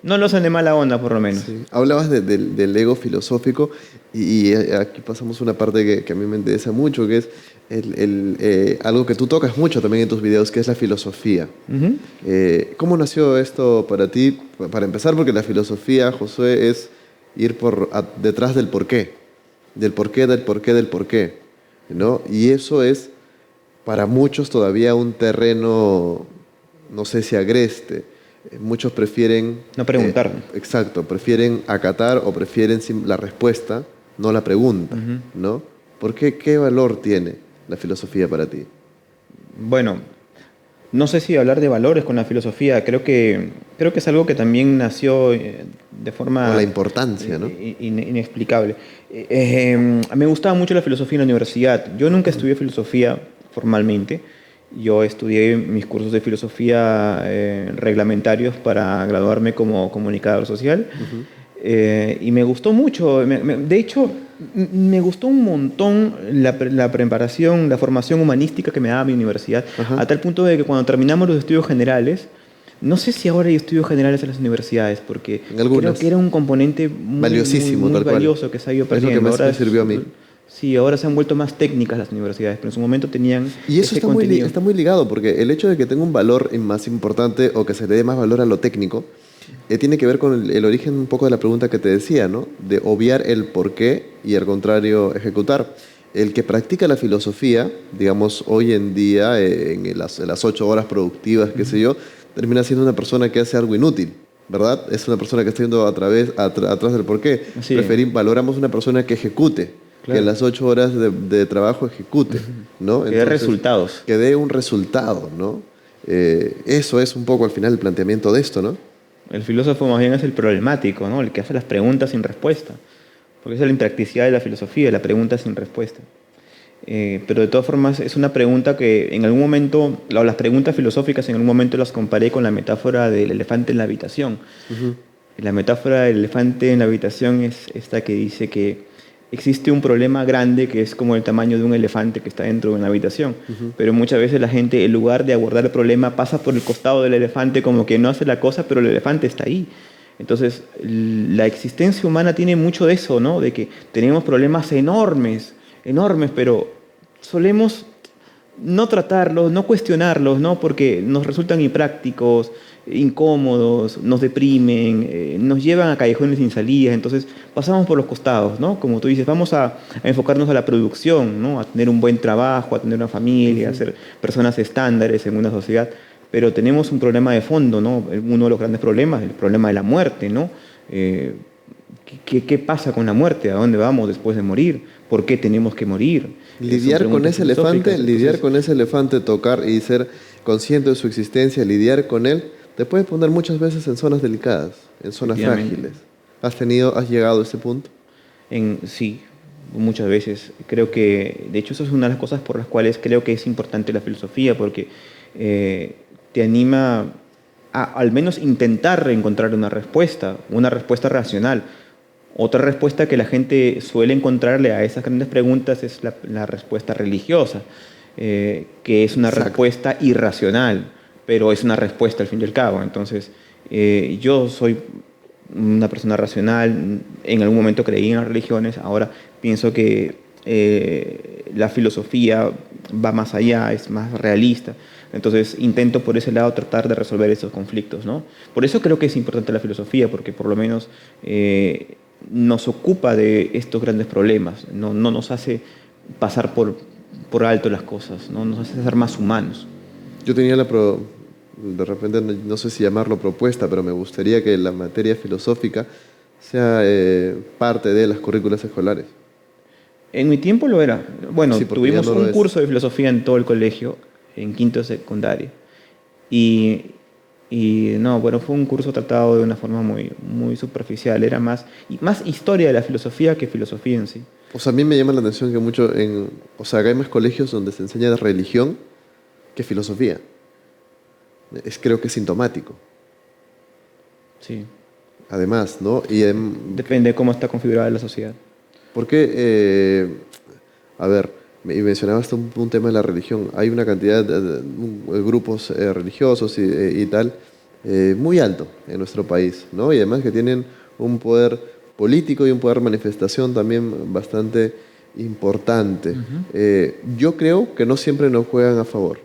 no lo hacen de mala onda por lo menos. Sí. Hablabas del ego filosófico y aquí pasamos una parte que a mí me interesa mucho, que es algo que tú tocas mucho también en tus videos, que es la filosofía. Ujú. ¿Cómo nació esto para ti? Para empezar, porque la filosofía, Josué, es ir detrás del porqué, del porqué, del porqué, del porqué, ¿no? Y eso es para muchos todavía un terreno, no sé si agreste. Muchos prefieren... No preguntar. exacto, prefieren acatar o prefieren la respuesta, no la pregunta, Ujú. ¿no? ¿Por qué? ¿Qué valor tiene la filosofía para ti? Bueno, no sé si hablar de valores con la filosofía, creo que es algo que también nació de O la forma importancia, ¿no? inexplicable. Me gustaba mucho la filosofía en la universidad. Yo nunca estudié filosofía formalmente. Yo estudié mis cursos de filosofía reglamentarios para graduarme como comunicador social. Y me gustó mucho. De hecho, me gustó un montón la preparación, la formación humanística que me daba mi universidad, Ajá. a tal punto de que cuando terminamos los estudios generales, no sé si ahora hay estudios generales en las universidades, porque En algunas. creo que era un componente muy, Valiosísimo, muy tal cual. valioso que se ha ido Es lo que perdiendo. más me sirvió a mí. Sí, ahora se han vuelto más técnicas las universidades, pero en su momento tenían Y eso ese contenido. está muy ligado, porque el hecho de que tenga un valor más importante o que se le dé más valor a lo técnico, tiene que ver con el origen un poco de la pregunta que te decía, ¿no? De obviar el por qué y al contrario ejecutar. El que practica la filosofía, digamos, hoy en día, en las 8 horas productivas, qué sé yo, termina siendo una persona que hace algo inútil, ¿verdad? Es una persona que está yendo atrás del porqué. Sí. Valoramos una persona que ejecute, Claro. que en las 8 horas de trabajo ejecute, ¿no? Que dé resultados. Que dé un resultado, ¿no? Eso es un poco al final el planteamiento de esto, ¿no? El filósofo más bien es el problemático, ¿no? El que hace las preguntas sin respuesta. Porque esa es la impracticidad de la filosofía, la pregunta sin respuesta. Pero de todas formas es una pregunta que en algún momento, las preguntas filosóficas en algún momento las comparé con la metáfora del elefante en la habitación. Ujú. La metáfora del elefante en la habitación es esta que dice que existe un problema grande que es como el tamaño de un elefante que está dentro de una habitación. Pero muchas veces la gente, en lugar de abordar el problema, pasa por el costado del elefante como que no hace la cosa, pero el elefante está ahí. Entonces, la existencia humana tiene mucho de eso, ¿no? De que tenemos problemas enormes, enormes, pero solemos no tratarlos, no cuestionarlos, ¿no? Porque nos resultan imprácticos, incómodos, nos deprimen, nos llevan a callejones sin salida, entonces pasamos por los costados, ¿no? Como tú dices, vamos a enfocarnos a la producción, ¿no? A tener un buen trabajo, a tener una familia, a ser personas estándares en una sociedad, pero tenemos un problema de fondo, ¿no? Uno de los grandes problemas, el problema de la muerte, ¿no? ¿Qué pasa con la muerte? ¿A dónde vamos después de morir? ¿Por qué tenemos que morir? Lidiar con ese elefante, tocar y ser consciente de su existencia, lidiar con él, te puede poner muchas veces en zonas delicadas, en zonas frágiles. ¿Has llegado a ese punto? Sí, muchas veces. Creo que, de hecho, eso es una de las cosas por las cuales creo que es importante la filosofía, porque te anima a al menos intentar encontrar una respuesta racional. Otra respuesta que la gente suele encontrarle a esas grandes preguntas es la respuesta religiosa, que es una respuesta irracional, pero es una respuesta al fin y al cabo. Entonces, yo soy una persona racional, en algún momento creí en las religiones, ahora pienso que la filosofía va más allá, es más realista. Entonces intento por ese lado tratar de resolver esos conflictos, ¿no? Por eso creo que es importante la filosofía, porque por lo menos nos ocupa de estos grandes problemas, no nos hace pasar por alto las cosas, ¿no? Nos hace ser más humanos. Yo tenía de repente, no sé si llamarlo propuesta, pero me gustaría que la materia filosófica sea parte de las currículas escolares. En mi tiempo lo era. Bueno, Sí, porque tuvimos ya no lo un es. curso de filosofía en todo el colegio, en quinto de secundaria. Y, no, bueno, fue un curso tratado de una forma muy superficial. Era más historia de la filosofía que filosofía en sí. O sea, a mí me llama la atención que o sea, acá hay más colegios donde se enseña religión que filosofía. Creo que es sintomático. Sí. Además, ¿no? Depende de cómo está configurada la sociedad. Porque, a ver, y mencionabas un tema de la religión. Hay una cantidad de grupos religiosos y tal muy alto en nuestro país, ¿no? Y además que tienen un poder político y un poder de manifestación también bastante importante. Yo creo que no siempre nos juegan a favor.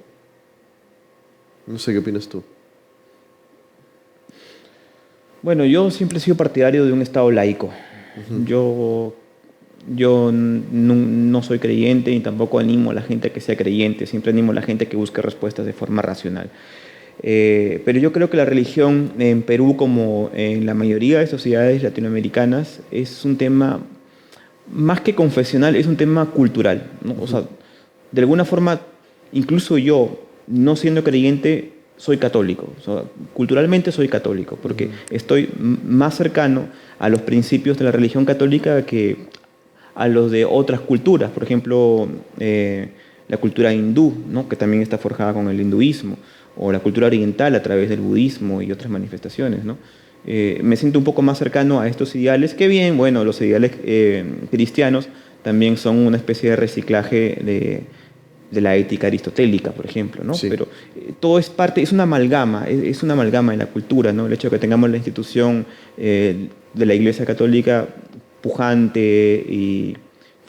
No sé qué opinas tú. Bueno, yo siempre he sido partidario de un Estado laico. Yo no soy creyente y tampoco animo a la gente a que sea creyente, siempre animo a la gente a que busque respuestas de forma racional. Pero yo creo que la religión en Perú, como en la mayoría de sociedades latinoamericanas, es un tema más que confesional, es un tema cultural, ¿no? O sea, de alguna forma, incluso yo, no siendo creyente, soy católico. O sea, culturalmente soy católico, porque estoy más cercano a los principios de la religión católica que a los de otras culturas. Por ejemplo, la cultura hindú, ¿no? Que también está forjada con el hinduismo, o la cultura oriental a través del budismo y otras manifestaciones, ¿no? Me siento un poco más cercano a estos ideales, que bien, bueno, los ideales cristianos también son una especie de reciclaje de la ética aristotélica, por ejemplo, ¿no? Sí. Pero todo es parte, es una amalgama en la cultura, ¿no? El hecho de que tengamos la institución de la Iglesia Católica pujante y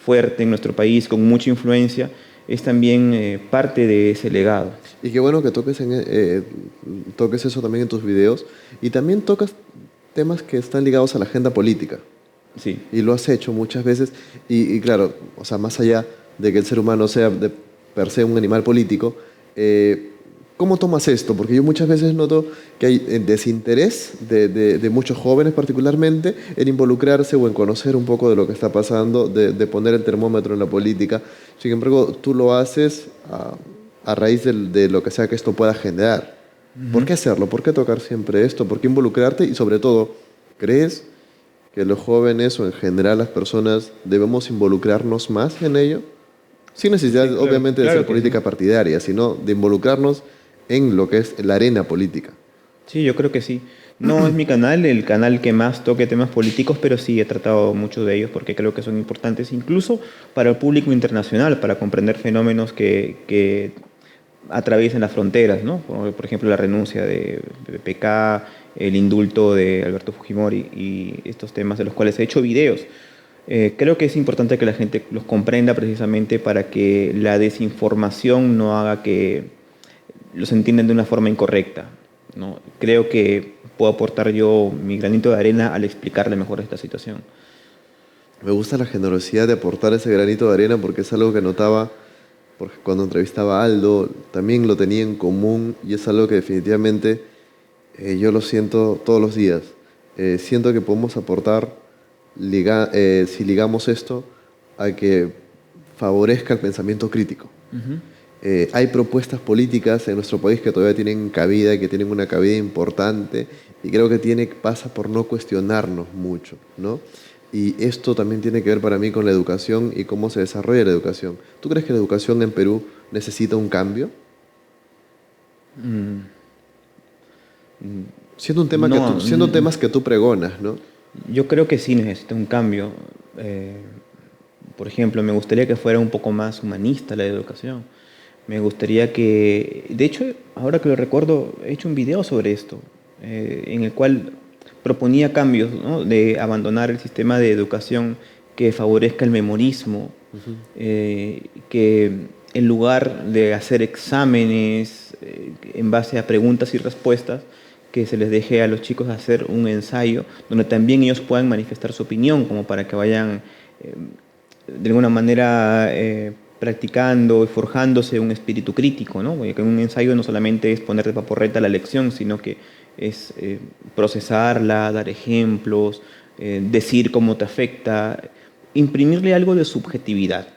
fuerte en nuestro país, con mucha influencia, es también parte de ese legado. Y qué bueno que toques eso también en tus videos. Y también tocas temas que están ligados a la agenda política. Sí. Y lo has hecho muchas veces. Y claro, o sea, más allá de que el ser humano sea de per se un animal político, ¿Cómo tomas esto? Porque yo muchas veces noto que hay desinterés de muchos jóvenes particularmente en involucrarse o en conocer un poco de lo que está pasando, de poner el termómetro en la política. Sin embargo, tú lo haces a raíz de lo que sea que esto pueda generar. ¿Por qué hacerlo? ¿Por qué tocar siempre esto? ¿Por qué involucrarte? Y sobre todo, ¿crees que los jóvenes o en general las personas debemos involucrarnos más en ello? Sin necesidad, Sí, claro, obviamente, de claro ser que sí. política partidaria, sino de involucrarnos en lo que es la arena política. Sí, yo creo que sí. No es mi canal, el canal que más toque temas políticos, pero sí he tratado mucho de ellos porque creo que son importantes incluso para el público internacional, para comprender fenómenos que atraviesan las fronteras, ¿no? Por ejemplo, la renuncia de PK, el indulto de Alberto Fujimori y estos temas de los cuales he hecho videos. Creo que es importante que la gente los comprenda precisamente para que la desinformación no haga que los entiendan de una forma incorrecta, ¿no? Creo que puedo aportar yo mi granito de arena al explicarle mejor esta situación. Me gusta la generosidad de aportar ese granito de arena porque es algo que notaba porque cuando entrevistaba a Aldo, también lo tenía en común y es algo que definitivamente yo lo siento todos los días. Siento que podemos aportar, si ligamos esto, a que favorezca el pensamiento crítico. Ujú. Hay propuestas políticas en nuestro país que todavía tienen cabida, que tienen una cabida importante, y creo que pasa por no cuestionarnos mucho, ¿no? Y esto también tiene que ver para mí con la educación y cómo se desarrolla la educación. ¿Tú crees que la educación en Perú necesita un cambio? Mm, mm, Siendo un tema No, siendo temas que tú pregonas, ¿no? yo creo que sí necesita un cambio. Eh, por ejemplo, me gustaría que fuera un poco más humanista la educación. Me gustaría que, de hecho, ahora que lo recuerdo, he hecho un video sobre esto, en el cual proponía cambios, ¿no? De abandonar el sistema de educación que favorezca el memorismo, Ujú. que en lugar de hacer exámenes en base a preguntas y respuestas, que se les deje a los chicos hacer un ensayo donde también ellos puedan manifestar su opinión, como para que vayan eh, de alguna manera practicando y forjándose un espíritu crítico, ¿no? Porque un ensayo no solamente es poner de paporreta la lección, sino que es procesarla, dar ejemplos, decir cómo te afecta, imprimirle algo de subjetividad.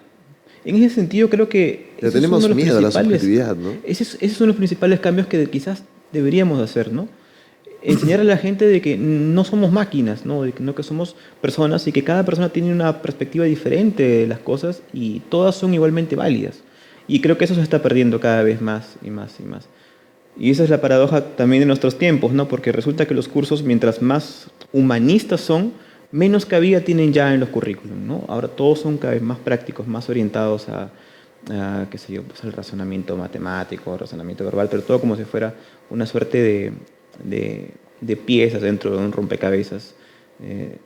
En ese sentido, creo que Le tenemos miedo a la subjetividad, ¿no? esos son los principales cambios que quizás deberíamos hacer, ¿no? Enseñar a la gente de que no somos máquinas, ¿no? De que, no que somos personas y que cada persona tiene una perspectiva diferente de las cosas y todas son igualmente válidas. Y creo que eso se está perdiendo cada vez más y más y más. Y esa es la paradoja también de nuestros tiempos, ¿no? Porque resulta que los cursos, mientras más humanistas son, menos cabida tienen ya en los currículum, ¿no? Ahora todos son cada vez más prácticos, más orientados qué sé yo, pues al razonamiento matemático, al razonamiento verbal, pero todo como si fuera una suerte de piezas dentro de un rompecabezas, eh,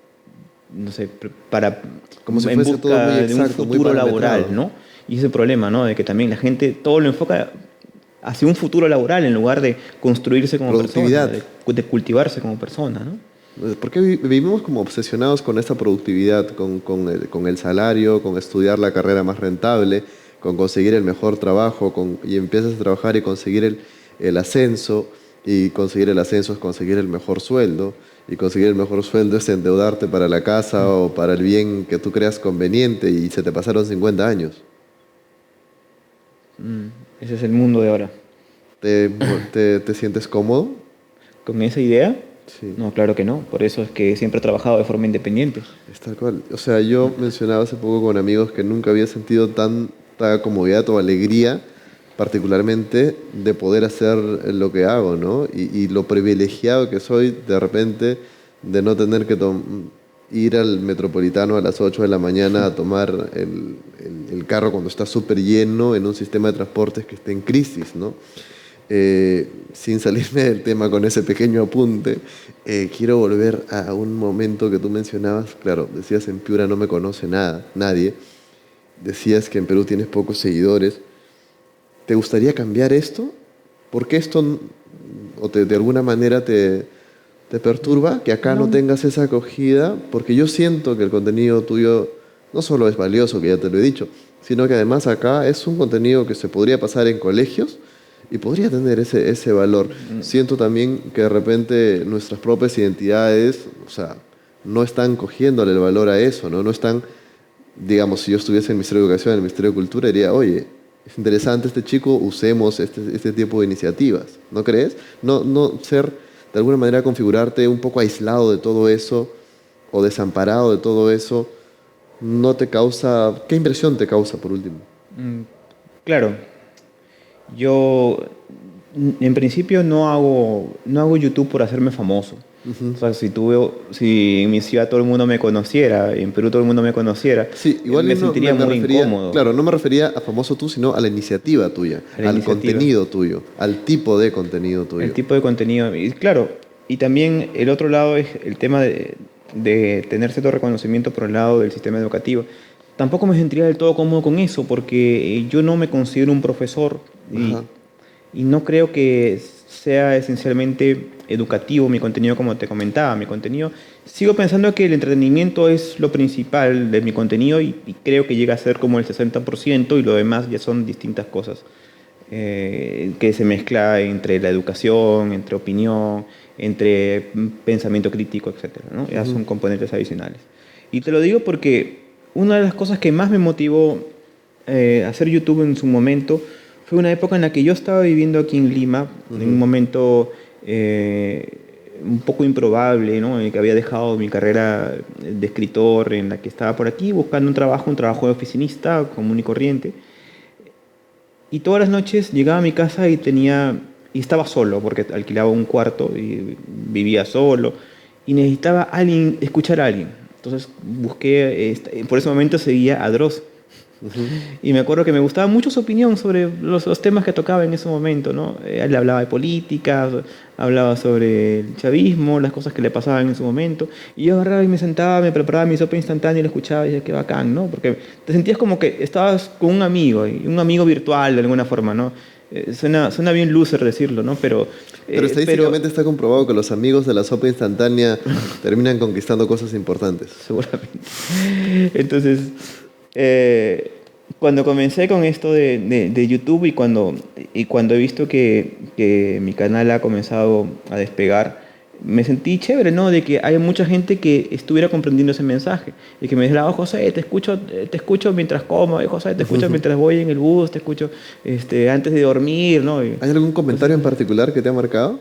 no sé, Como si en fuese todo muy busca de un exacto, muy futuro laboral, parametrado. ¿no? Y ese problema, ¿no? De que también la gente todo lo enfoca hacia un futuro laboral en lugar de construirse como persona, Productividad. de cultivarse como persona, ¿no? ¿Por qué vivimos como obsesionados con esta productividad, con el salario, con estudiar la carrera más rentable, con conseguir el mejor trabajo, y empiezas a trabajar y conseguir el ascenso, y conseguir el ascenso es conseguir el mejor sueldo, y conseguir el mejor sueldo es endeudarte para la casa o para el bien que tú creas conveniente, y se te pasaron 50 años? Mm, ese es el mundo de ahora. ¿Te sientes cómodo? ¿Con esa idea? Sí. No, claro que no. Por eso es que siempre he trabajado de forma independiente. Es tal cual. O sea, yo mencionaba hace poco con amigos que nunca había sentido tanta comodidad o alegría, particularmente de poder hacer lo que hago, ¿no? Y lo privilegiado que soy de repente de no tener que ir al Metropolitano a las 8 de la mañana a tomar el carro cuando está súper lleno en un sistema de transportes que esté en crisis, ¿no? Sin salirme del tema con ese pequeño apunte, quiero volver a un momento que tú mencionabas. Claro, decías en Piura no me conoce nadie. Decías que en Perú tienes pocos seguidores. ¿Te gustaría cambiar esto? ¿Por qué esto de alguna manera te perturba que acá no No. tengas esa acogida? Porque yo siento que el contenido tuyo no solo es valioso, que ya te lo he dicho, sino que además acá es un contenido que se podría pasar en colegios y podría tener ese valor. Siento también que de repente nuestras propias identidades, o sea, no están cogiéndole el valor a eso, ¿no? No están, digamos, si yo estuviese en el Ministerio de Educación, en el Ministerio de Cultura, diría, oye, es interesante este chico, usemos este tipo de iniciativas, ¿no crees? No ser, de alguna manera, configurarte un poco aislado de todo eso o desamparado de todo eso, no te causa, ¿qué impresión te causa por último? Claro, yo en principio no hago YouTube por hacerme famoso. O sea, si en mi ciudad todo el mundo me conociera, en Perú todo el mundo me conociera, Sí, igual me no, sentiría muy refería, incómodo. claro, no me refería a famoso tú, sino a la iniciativa tuya, A la al iniciativa. contenido tuyo, al tipo de contenido tuyo. El tipo de contenido. Y claro, y también el otro lado es el tema de tener cierto reconocimiento por el lado del sistema educativo. Tampoco me sentiría del todo cómodo con eso, porque yo no me considero un profesor Ajá. y no creo que sea esencialmente educativo mi contenido, como te comentaba. Mi contenido, sigo pensando que el entretenimiento es lo principal de mi contenido y creo que llega a ser como el 60% y lo demás ya son distintas cosas que se mezcla entre la educación, entre opinión, entre pensamiento crítico, etcétera, ¿no? Ya son componentes adicionales. Y te lo digo porque una de las cosas que más me motivó a hacer YouTube en su momento fue una época en la que yo estaba viviendo aquí en Lima, en un momento un poco improbable, ¿no? En el que había dejado mi carrera de escritor, en la que estaba por aquí buscando un trabajo de oficinista común y corriente. Y todas las noches llegaba a mi casa y estaba solo, porque alquilaba un cuarto y vivía solo, y necesitaba escuchar a alguien. Entonces busqué, por ese momento seguía a Dross. Y me acuerdo que me gustaba mucho su opinión sobre los temas que tocaba en ese momento, ¿no? Él hablaba de política, hablaba sobre el chavismo, las cosas que le pasaban en su momento. Y yo agarraba y me sentaba, me preparaba mi sopa instantánea y lo escuchaba y decía, qué bacán, ¿no? Porque te sentías como que estabas con un amigo, y un amigo virtual de alguna forma, ¿no? Suena bien loser decirlo, ¿no? Pero estadísticamente está comprobado que los amigos de la sopa instantánea terminan conquistando cosas importantes. Seguramente. Entonces, cuando comencé con esto de YouTube y cuando he visto que mi canal ha comenzado a despegar, me sentí chévere, ¿no? De que hay mucha gente que estuviera comprendiendo ese mensaje y que me dijera, oh, José, te escucho mientras como, José, te escucho mientras voy en el bus, te escucho antes de dormir, ¿no? ¿Hay algún comentario en particular que te ha marcado?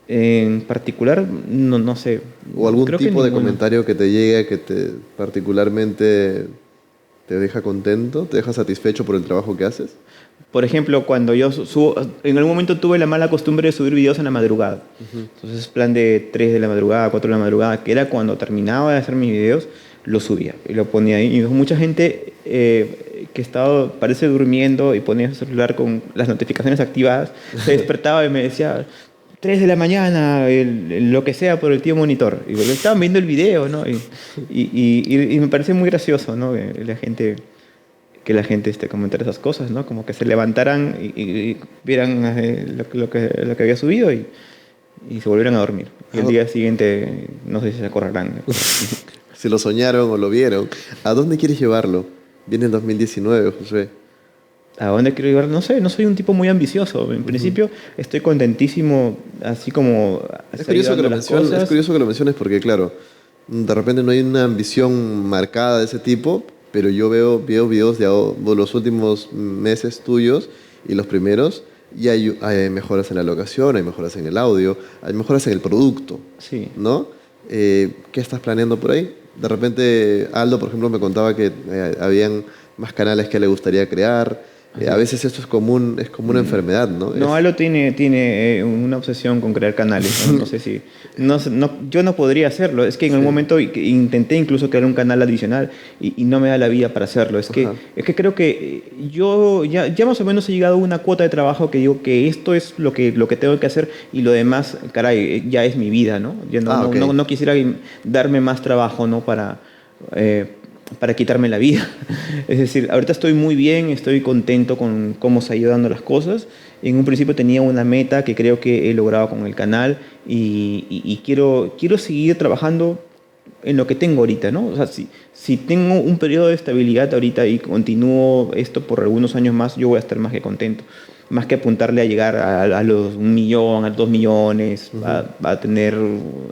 En particular, no sé. ¿O algún Creo que tipo de ninguno. comentario que te llegue que te particularmente te deja contento, te deja satisfecho por el trabajo que haces? Por ejemplo, cuando yo subo, en algún momento tuve la mala costumbre de subir videos en la madrugada. Entonces, plan de 3 de la madrugada, 4 de la madrugada, que era cuando terminaba de hacer mis videos, lo subía y lo ponía ahí. Y mucha gente que estaba, parece durmiendo y ponía su celular con las notificaciones activadas, se despertaba y me decía, 3 de la mañana, lo que sea por el tío monitor. Y porque estaban viendo el video, ¿no? Y me parece muy gracioso, ¿no? Que la gente comentara esas cosas, ¿no? Como que se levantaran y vieran lo que había subido y se volvieran a dormir. Y el día siguiente, no sé si se acordarán. Si lo soñaron o lo vieron. ¿A dónde quieres llevarlo? Viene el 2019, José. ¿A dónde quiero llegar? No sé, no soy un tipo muy ambicioso. En principio, estoy contentísimo, así como Es se ha ido curioso, que dando lo las menciones, es cosas. curioso que lo menciones porque, claro, de repente no hay una ambición marcada de ese tipo, pero yo veo videos de los últimos meses tuyos y los primeros, y hay mejoras en la locación, hay mejoras en el audio, hay mejoras en el producto, Sí. ¿no? ¿Qué estás planeando por ahí? De repente, Aldo, por ejemplo, me contaba que habían más canales que le gustaría crear. A veces esto es como una enfermedad, ¿no? No, Alo tiene una obsesión con crear canales. No, no sé si. Yo no podría hacerlo. Es que en algún Sí. momento intenté incluso crear un canal adicional y no me da la vida para hacerlo. Ajá. Es que creo que yo ya más o menos he llegado a una cuota de trabajo que digo que esto es lo que tengo que hacer y lo demás, caray, ya es mi vida, ¿no? Yo Ok. no quisiera darme más trabajo, ¿no? Para quitarme la vida. Es decir, ahorita estoy muy bien, estoy contento con cómo se han ido dando las cosas. En un principio tenía una meta que creo que he logrado con el canal y quiero seguir trabajando en lo que tengo ahorita, ¿no? O sea, si tengo un periodo de estabilidad ahorita y continúo esto por algunos años más, yo voy a estar más que contento. más que apuntarle a llegar a los 1 millón, a 2 millones, a tener,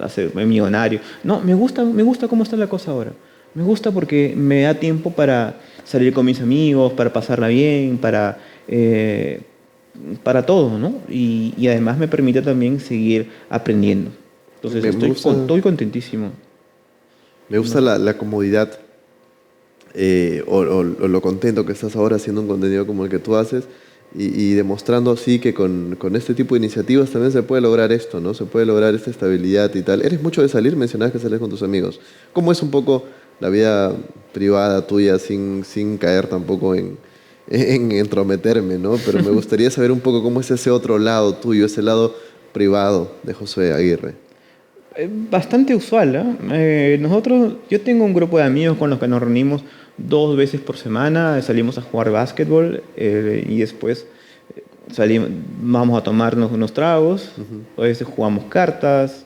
a ser millonario. No, me gusta cómo está la cosa ahora. Me gusta porque me da tiempo para salir con mis amigos, para pasarla bien, para todo, ¿no? Y además me permite también seguir aprendiendo. Entonces estoy contentísimo. Me gusta la comodidad o lo contento que estás ahora haciendo un contenido como el que tú haces y demostrando así que con este tipo de iniciativas también se puede lograr esto, ¿no? Se puede lograr esta estabilidad y tal. ¿Eres mucho de salir? Mencionabas que sales con tus amigos. ¿Cómo es un poco la vida privada tuya sin caer tampoco en entrometerme, ¿no? Pero me gustaría saber un poco cómo es ese otro lado tuyo, ese lado privado de Josué Aguirre. Bastante usual, ¿eh? Yo tengo un grupo de amigos con los que nos reunimos 2 veces por semana, salimos a jugar básquetbol y después vamos a tomarnos unos tragos, a veces jugamos cartas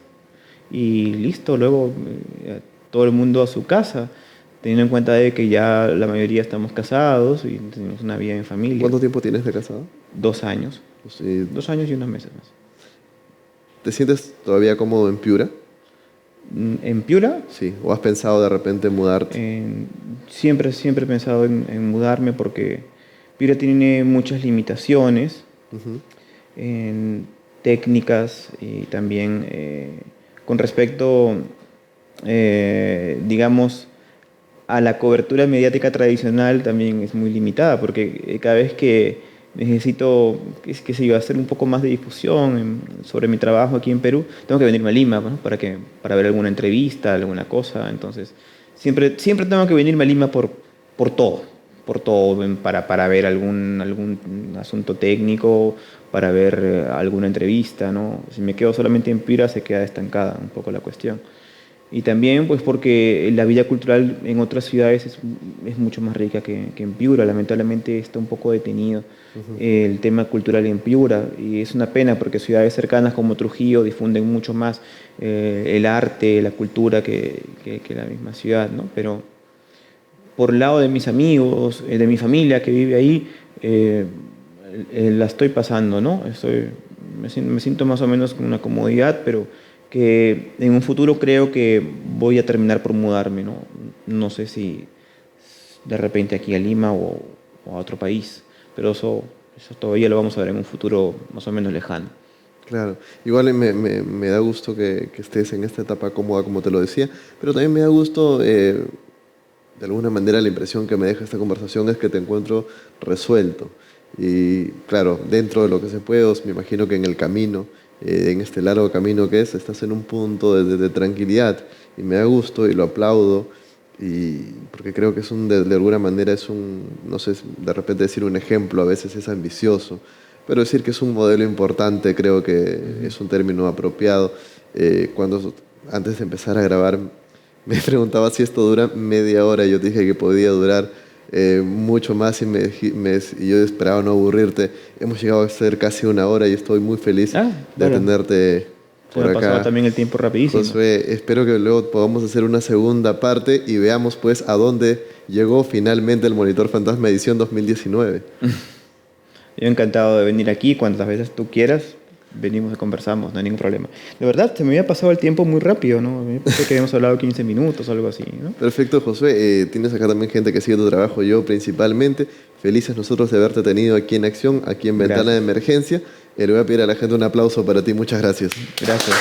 y listo, luego todo el mundo a su casa, teniendo en cuenta de que ya la mayoría estamos casados y tenemos una vida en familia. ¿Cuánto tiempo tienes de casado? 2 años. Sí. 2 años y unos meses más. ¿Te sientes todavía cómodo en Piura? ¿En Piura? Sí. ¿O has pensado de repente mudarte? Siempre he pensado en mudarme porque Piura tiene muchas limitaciones en técnicas y también con respecto, digamos, a la cobertura mediática tradicional también es muy limitada porque cada vez que necesito, qué sé yo, hacer un poco más de difusión sobre mi trabajo aquí en Perú, tengo que venirme a Lima, ¿no? para ver alguna entrevista, alguna cosa. Entonces, siempre tengo que venirme a Lima por todo, para ver algún asunto técnico, para ver alguna entrevista, ¿no? Si me quedo solamente en Piura, se queda estancada un poco la cuestión. Y también pues porque la vida cultural en otras ciudades es mucho más rica que en Piura. Lamentablemente está un poco detenido el tema cultural en Piura y es una pena porque ciudades cercanas como Trujillo difunden mucho más el arte, la cultura que la misma ciudad, ¿no? Pero por el lado de mis amigos, de mi familia que vive ahí, la estoy pasando, ¿no? Me siento más o menos con una comodidad, pero que en un futuro creo que voy a terminar por mudarme, ¿no? No sé si de repente aquí a Lima o a otro país, pero eso todavía lo vamos a ver en un futuro más o menos lejano. Claro, igual me da gusto que estés en esta etapa cómoda, como te lo decía, pero también me da gusto, de alguna manera la impresión que me deja esta conversación es que te encuentro resuelto. Y claro, dentro de lo que se puede, me imagino que en el camino, en este largo camino que estás en un punto de tranquilidad y me da gusto y lo aplaudo porque creo que de alguna manera no sé, de repente decir un ejemplo a veces es ambicioso, pero decir que es un modelo importante creo que es un término apropiado. Antes de empezar a grabar me preguntaba si esto dura media hora y yo te dije que podía durar mucho más y yo esperaba no aburrirte. Hemos llegado a ser casi 1 hora y estoy muy feliz de tenerte por acá. Se me pasaba también el tiempo rapidísimo. Josué, espero que luego podamos hacer una segunda parte y veamos pues a dónde llegó finalmente el Monitor Fantasma edición 2019. Yo encantado de venir aquí cuantas veces tú quieras. Venimos y conversamos, no hay ningún problema. De verdad, se me había pasado el tiempo muy rápido, ¿no? Me pensé que habíamos hablado 15 minutos o algo así, ¿no? Perfecto, Josué. Tienes acá también gente que sigue tu trabajo, yo principalmente. Felices nosotros de haberte tenido aquí en acción, aquí en Ventana de Emergencia. Le voy a pedir a la gente un aplauso para ti. Muchas gracias. Gracias.